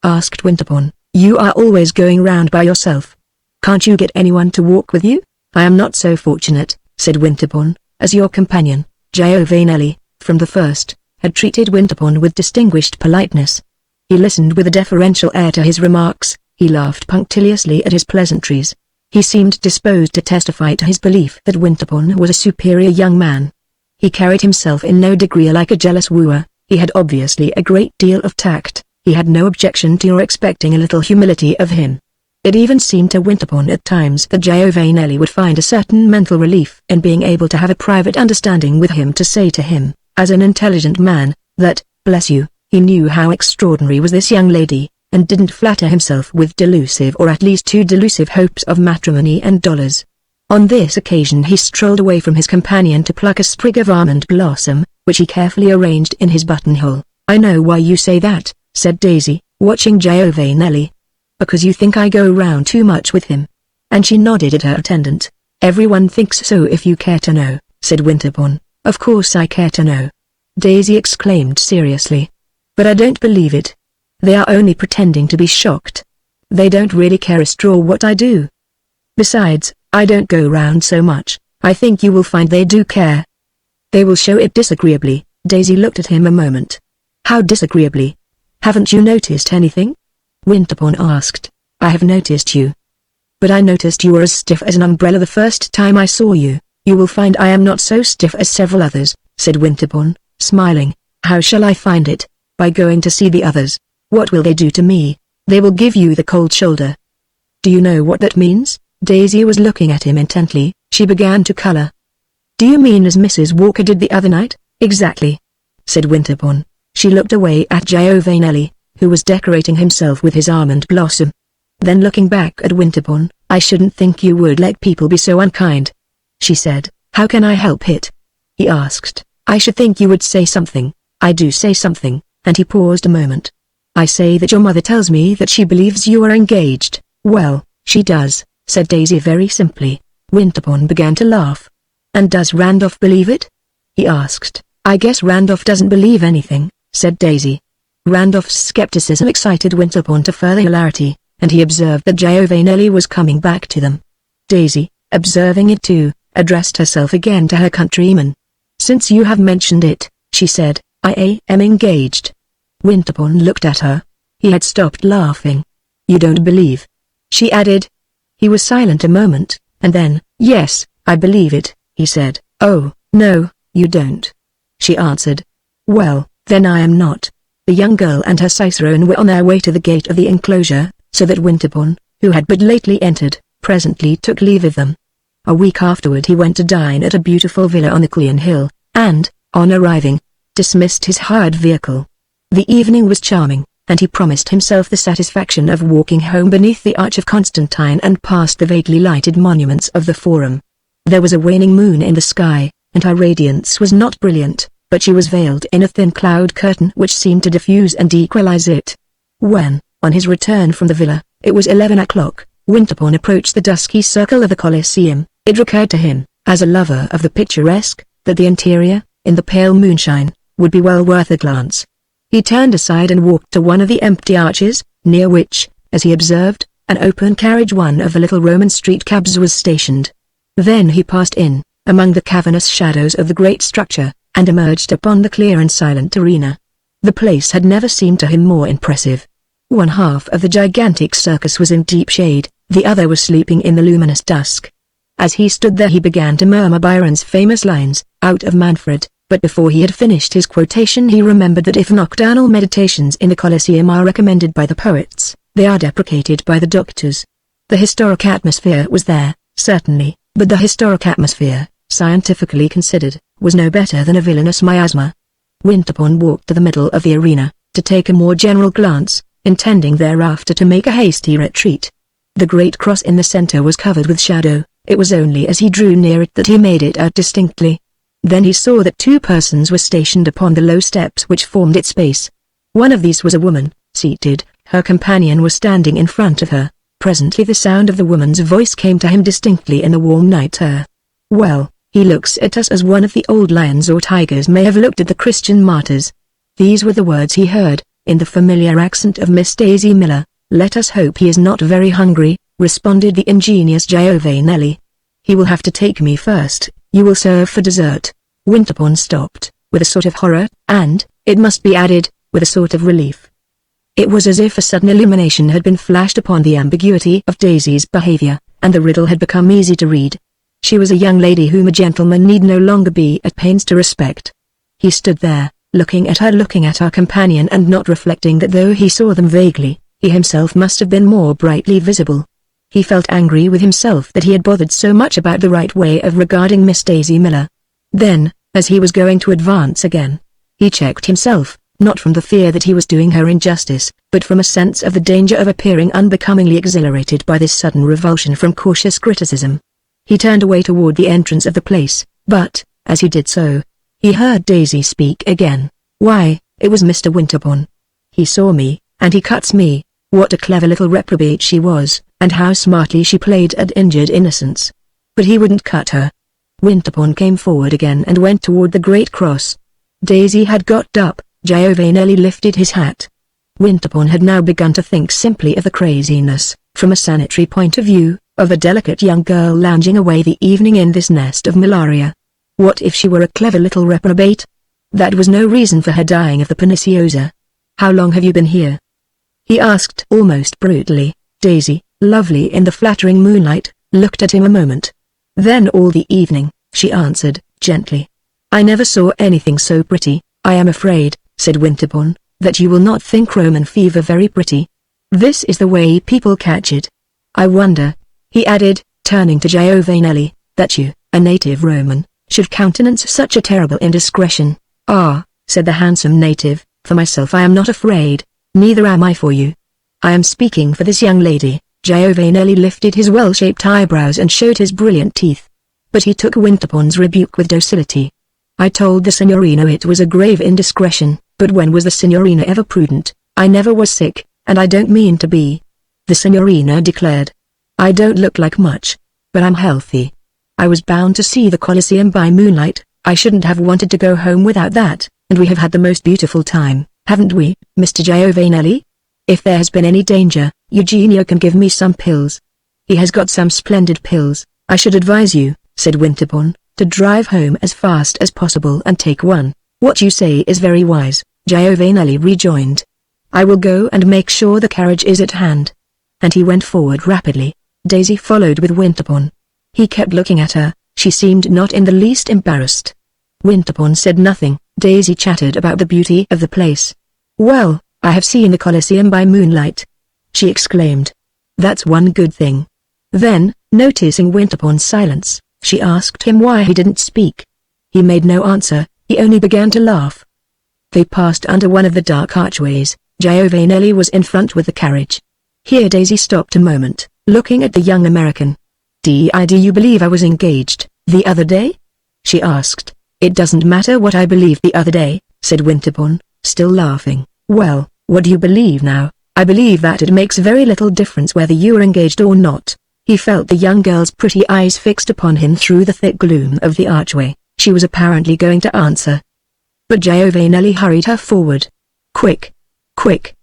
asked Winterbourne. "You are always going round by yourself. Can't you get anyone to walk with you?" "I am not so fortunate," said Winterbourne, "as your companion." Giovanelli, from the first, had treated Winterbourne with distinguished politeness. He listened with a deferential air to his remarks, he laughed punctiliously at his pleasantries. He seemed disposed to testify to his belief that Winterbourne was a superior young man. He carried himself in no degree like a jealous wooer, he had obviously a great deal of tact. He had no objection to your expecting a little humility of him. It even seemed to Winterbourne at times that Giovanelli would find a certain mental relief in being able to have a private understanding with him, to say to him, as an intelligent man, that, bless you, he knew how extraordinary was this young lady, and didn't flatter himself with delusive or at least too delusive hopes of matrimony and dollars. On this occasion he strolled away from his companion to pluck a sprig of almond blossom, which he carefully arranged in his buttonhole. "I know why you say that," said Daisy, watching Giovanelli. "Because you think I go round too much with him." And she nodded at her attendant. "Everyone thinks so if you care to know," said Winterbourne. "Of course I care to know," Daisy exclaimed seriously. "But I don't believe it. They are only pretending to be shocked. They don't really care a straw what I do. Besides, I don't go round so much. I think you will find they do care. They will show it disagreeably." Daisy looked at him a moment. "How disagreeably? Haven't you noticed anything?" Winterbourne asked. "I have noticed you. But I noticed you were as stiff as an umbrella the first time I saw you." "You will find I am not so stiff as several others," said Winterbourne, smiling. "How shall I find it? By going to see the others. What will they do to me? They will give you the cold shoulder." "Do you know what that means?" Daisy was looking at him intently. She began to color. "Do you mean as Mrs. Walker did the other night?" "Exactly," said Winterbourne. She looked away at Giovanelli, who was decorating himself with his almond blossom. Then looking back at Winterbourne, "I shouldn't think you would let people be so unkind," she said. "How can I help it?" he asked. "I should think you would say something." "I do say something," and he paused a moment. "I say that your mother tells me that she believes you are engaged." "Well, she does," said Daisy very simply. Winterbourne began to laugh. "And does Randolph believe it?" he asked. "I guess Randolph doesn't believe anything," said Daisy. Randolph's skepticism excited Winterbourne to further hilarity, and he observed that Giovanelli was coming back to them. Daisy, observing it too, addressed herself again to her countryman. "Since you have mentioned it," she said, "I am engaged." Winterbourne looked at her. He had stopped laughing. "You don't believe?" she added. He was silent a moment, and then, "Yes, I believe it," he said. "Oh, no, you don't," she answered. "Well, then I am not." The young girl and her cicerone were on their way to the gate of the enclosure, so that Winterbourne, who had but lately entered, presently took leave of them. A week afterward he went to dine at a beautiful villa on the Clean Hill, and, on arriving, dismissed his hired vehicle. The evening was charming, and he promised himself the satisfaction of walking home beneath the Arch of Constantine and past the vaguely lighted monuments of the Forum. There was a waning moon in the sky, and her radiance was not brilliant, but she was veiled in a thin cloud curtain which seemed to diffuse and equalize it. When, on his return from the villa, it was 11 o'clock, Winterbourne approached the dusky circle of the Colosseum. It recurred to him, as a lover of the picturesque, that the interior, in the pale moonshine, would be well worth a glance. He turned aside and walked to one of the empty arches, near which, as he observed, an open carriage, one of the little Roman street cabs, was stationed. Then he passed in, among the cavernous shadows of the great structure, and emerged upon the clear and silent arena. The place had never seemed to him more impressive. One half of the gigantic circus was in deep shade, the other was sleeping in the luminous dusk. As he stood there he began to murmur Byron's famous lines, out of Manfred, but before he had finished his quotation he remembered that if nocturnal meditations in the Colosseum are recommended by the poets, they are deprecated by the doctors. The historic atmosphere was there, certainly, but the historic atmosphere, scientifically considered, was no better than a villainous miasma. Winterbourne walked to the middle of the arena, to take a more general glance, intending thereafter to make a hasty retreat. The great cross in the center was covered with shadow. It was only as he drew near it that he made it out distinctly. Then he saw that two persons were stationed upon the low steps which formed its base. One of these was a woman, seated, her companion was standing in front of her. Presently the sound of the woman's voice came to him distinctly in the warm night air. "Well, he looks at us as one of the old lions or tigers may have looked at the Christian martyrs." These were the words he heard, in the familiar accent of Miss Daisy Miller. "Let us hope he is not very hungry," responded the ingenious Giovanelli. "He will have to take me first. You will serve for dessert." Winterbourne stopped, with a sort of horror, and, it must be added, with a sort of relief. It was as if a sudden illumination had been flashed upon the ambiguity of Daisy's behavior, and the riddle had become easy to read. She was a young lady whom a gentleman need no longer be at pains to respect. He stood there, looking at her companion, and not reflecting that though he saw them vaguely, he himself must have been more brightly visible. He felt angry with himself that he had bothered so much about the right way of regarding Miss Daisy Miller. Then, as he was going to advance again, he checked himself, not from the fear that he was doing her injustice, but from a sense of the danger of appearing unbecomingly exhilarated by this sudden revulsion from cautious criticism. He turned away toward the entrance of the place, but, as he did so, he heard Daisy speak again. "Why, it was Mr. Winterbourne. He saw me, and he cuts me." What a clever little reprobate she was, and how smartly she played at injured innocence. But he wouldn't cut her. Winterbourne came forward again and went toward the great cross. Daisy had got up. Giovanelli lifted his hat. Winterbourne had now begun to think simply of the craziness, from a sanitary point of view, of a delicate young girl lounging away the evening in this nest of malaria. What if she were a clever little reprobate? That was no reason for her dying of the perniciosa. "How long have you been here?" he asked almost brutally. Daisy, lovely in the flattering moonlight, looked at him a moment. "Then all the evening," she answered, gently. "I never saw anything so pretty." "I am afraid," said Winterbourne, "that you will not think Roman fever very pretty. This is the way people catch it. I wonder," he added, turning to Giovanelli, "that you, a native Roman, should countenance such a terrible indiscretion." "Ah," said the handsome native, "for myself I am not afraid. Neither am I for you. I am speaking for this young lady, Giovanelli lifted his well-shaped eyebrows and showed his brilliant teeth. But he took Winterbourne's rebuke with docility. I told the signorina it was a grave indiscretion, but when was the signorina ever prudent? I never was sick, and I don't mean to be. The signorina declared. I don't look like much, but I'm healthy. I was bound to see the Colosseum by moonlight. I shouldn't have wanted to go home without that, and we have had the most beautiful time, haven't we, Mr. Giovanelli? If there has been any danger, Eugenio can give me some pills. He has got some splendid pills. I should advise you, said Winterbourne, to drive home as fast as possible and take one. What you say is very wise, Giovanelli rejoined. I will go and make sure the carriage is at hand. And he went forward rapidly. Daisy followed with Winterbourne. He kept looking at her. She seemed not in the least embarrassed. Winterbourne said nothing. Daisy chattered about the beauty of the place. Well, I have seen the Colosseum by moonlight, she exclaimed. That's one good thing. Then, noticing Winterbourne's silence, she asked him why he didn't speak. He made no answer, he only began to laugh. They passed under one of the dark archways. Giovanelli was in front with the carriage. Here Daisy stopped a moment, looking at the young American. Do you believe I was engaged, the other day? She asked. It doesn't matter what I believed the other day, said Winterbourne, still laughing. Well, what do you believe now? I believe that it makes very little difference whether you are engaged or not. He felt the young girl's pretty eyes fixed upon him through the thick gloom of the archway. She was apparently going to answer. But Giovanelli hurried her forward. Quick! Quick!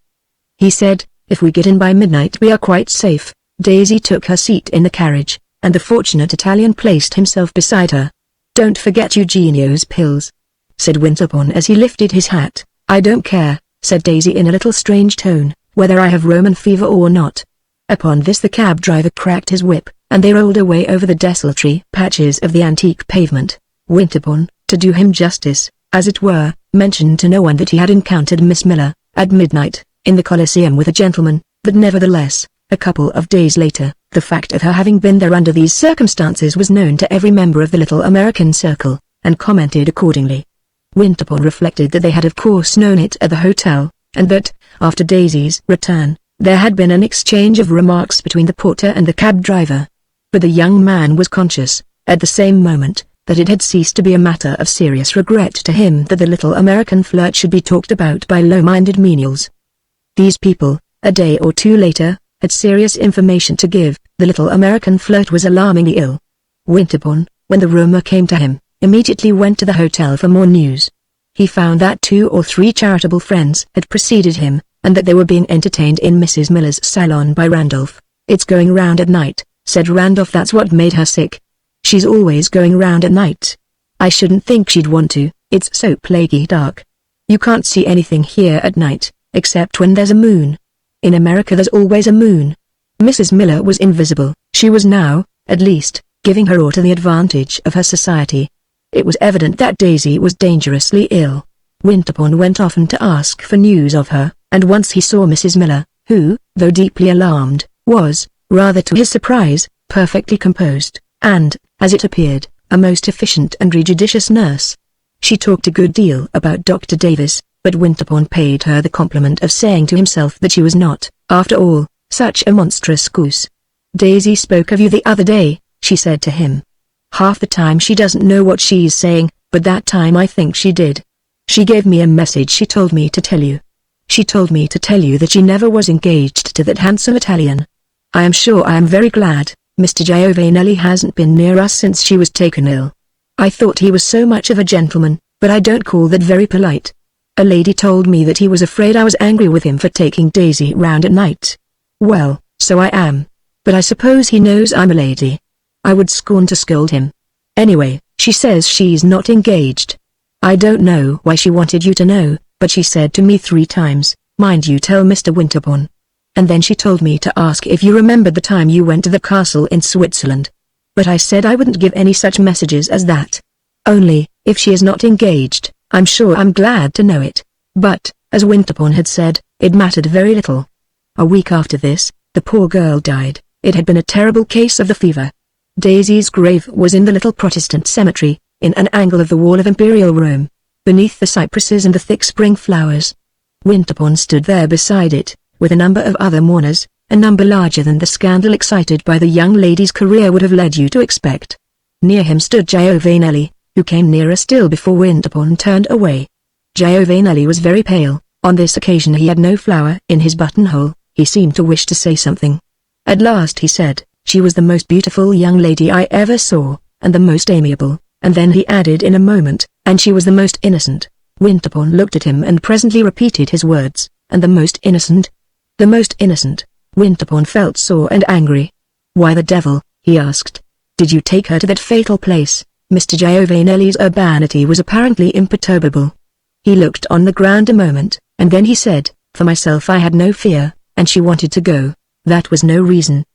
He said, if we get in by midnight we are quite safe. Daisy took her seat in the carriage, and the fortunate Italian placed himself beside her. Don't forget Eugenio's pills, said Winterbourne as he lifted his hat. I don't care, said Daisy in a little strange tone, whether I have Roman fever or not. Upon this the cab driver cracked his whip, and they rolled away over the desultory patches of the antique pavement. Winterbourne, to do him justice, as it were, mentioned to no one that he had encountered Miss Miller, at midnight, in the Colosseum with a gentleman, but nevertheless, a couple of days later, the fact of her having been there under these circumstances was known to every member of the little American circle, and commented accordingly. Winterbourne reflected that they had of course known it at the hotel, and that, after Daisy's return, there had been an exchange of remarks between the porter and the cab driver. But the young man was conscious, at the same moment, that it had ceased to be a matter of serious regret to him that the little American flirt should be talked about by low-minded menials. These people, a day or two later, had serious information to give. The little American flirt was alarmingly ill. Winterbourne, when the rumor came to him, immediately went to the hotel for more news. He found that 2 or 3 charitable friends had preceded him, and that they were being entertained in Mrs. Miller's salon by Randolph. It's going round at night, said Randolph. That's what made her sick. She's always going round at night. I shouldn't think she'd want to, it's so plaguey dark. You can't see anything here at night, except when there's a moon. In America there's always a moon. Mrs. Miller was invisible. She was now, at least, giving her daughter the advantage of her society. It was evident that Daisy was dangerously ill. Winterbourne went often to ask for news of her, and once he saw Mrs. Miller, who, though deeply alarmed, was, rather to his surprise, perfectly composed, and, as it appeared, a most efficient and judicious nurse. She talked a good deal about Dr. Davis, but Winterbourne paid her the compliment of saying to himself that she was not, after all, such a monstrous goose. Daisy spoke of you the other day, she said to him. Half the time she doesn't know what she's saying, but that time I think she did. She gave me a message. She told me to tell you. She told me to tell you that she never was engaged to that handsome Italian. I am sure I am very glad, Mr. Giovanelli hasn't been near us since she was taken ill. I thought he was so much of a gentleman, but I don't call that very polite. A lady told me that he was afraid I was angry with him for taking Daisy round at night. Well, so I am. But I suppose he knows I'm a lady. I would scorn to scold him. Anyway, she says she's not engaged. I don't know why she wanted you to know, but she said to me 3 times, mind you tell Mr. Winterbourne. And then she told me to ask if you remembered the time you went to the castle in Switzerland. But I said I wouldn't give any such messages as that. Only, if she is not engaged, I'm sure I'm glad to know it. But, as Winterbourne had said, it mattered very little. A week after this, the poor girl died. It had been a terrible case of the fever. Daisy's grave was in the little Protestant cemetery, in an angle of the wall of Imperial Rome, beneath the cypresses and the thick spring flowers. Winterbourne stood there beside it, with a number of other mourners, a number larger than the scandal excited by the young lady's career would have led you to expect. Near him stood Giovanelli, who came nearer still before Winterbourne turned away. Giovanelli was very pale. On this occasion he had no flower in his buttonhole. He seemed to wish to say something. At last he said, "She was the most beautiful young lady I ever saw, and the most amiable," and then he added in a moment, "and she was the most innocent." Winterbourne looked at him and presently repeated his words, "And the most innocent?" "The most innocent." Winterbourne felt sore and angry. "Why the devil," he asked, "did you take her to that fatal place?" Mr. Giovanelli's urbanity was apparently imperturbable. He looked on the ground a moment, and then he said, "For myself I had no fear, and she wanted to go. That was no reason."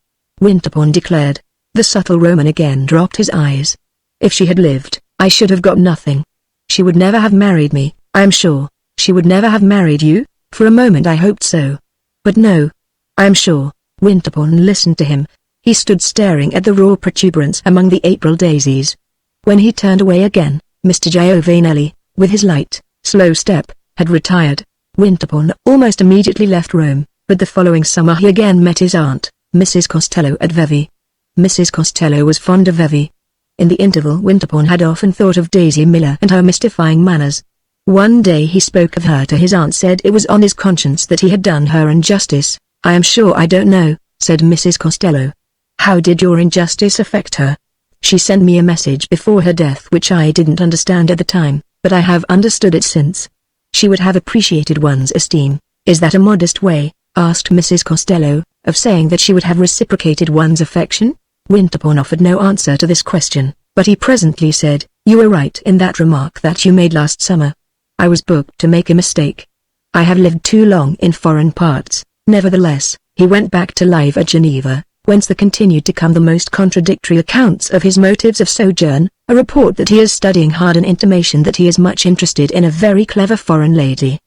Winterbourne declared. The subtle Roman again dropped his eyes. "If she had lived, I should have got nothing. She would never have married me, I am sure." "She would never have married you?" "For a moment I hoped so. But no. I am sure." Winterbourne listened to him. He stood staring at the raw protuberance among the April daisies. When he turned away again, Mr. Giovanelli, with his light, slow step, had retired. Winterbourne almost immediately left Rome, but the following summer he again met his aunt, Mrs. Costello at Vevey. Mrs. Costello was fond of Vevey. In the interval Winterbourne had often thought of Daisy Miller and her mystifying manners. One day he spoke of her to his aunt, said it was on his conscience that he had done her injustice. "I am sure I don't know," said Mrs. Costello. "How did your injustice affect her?" "She sent me a message before her death which I didn't understand at the time, but I have understood it since. She would have appreciated one's esteem." "Is that a modest way," asked Mrs. Costello, "of saying that she would have reciprocated one's affection?" Winterbourne offered no answer to this question, but he presently said, "You were right in that remark that you made last summer. I was booked to make a mistake. I have lived too long in foreign parts." Nevertheless, he went back to live at Geneva, whence there continued to come the most contradictory accounts of his motives of sojourn, a report that he is studying hard, an intimation that he is much interested in a very clever foreign lady,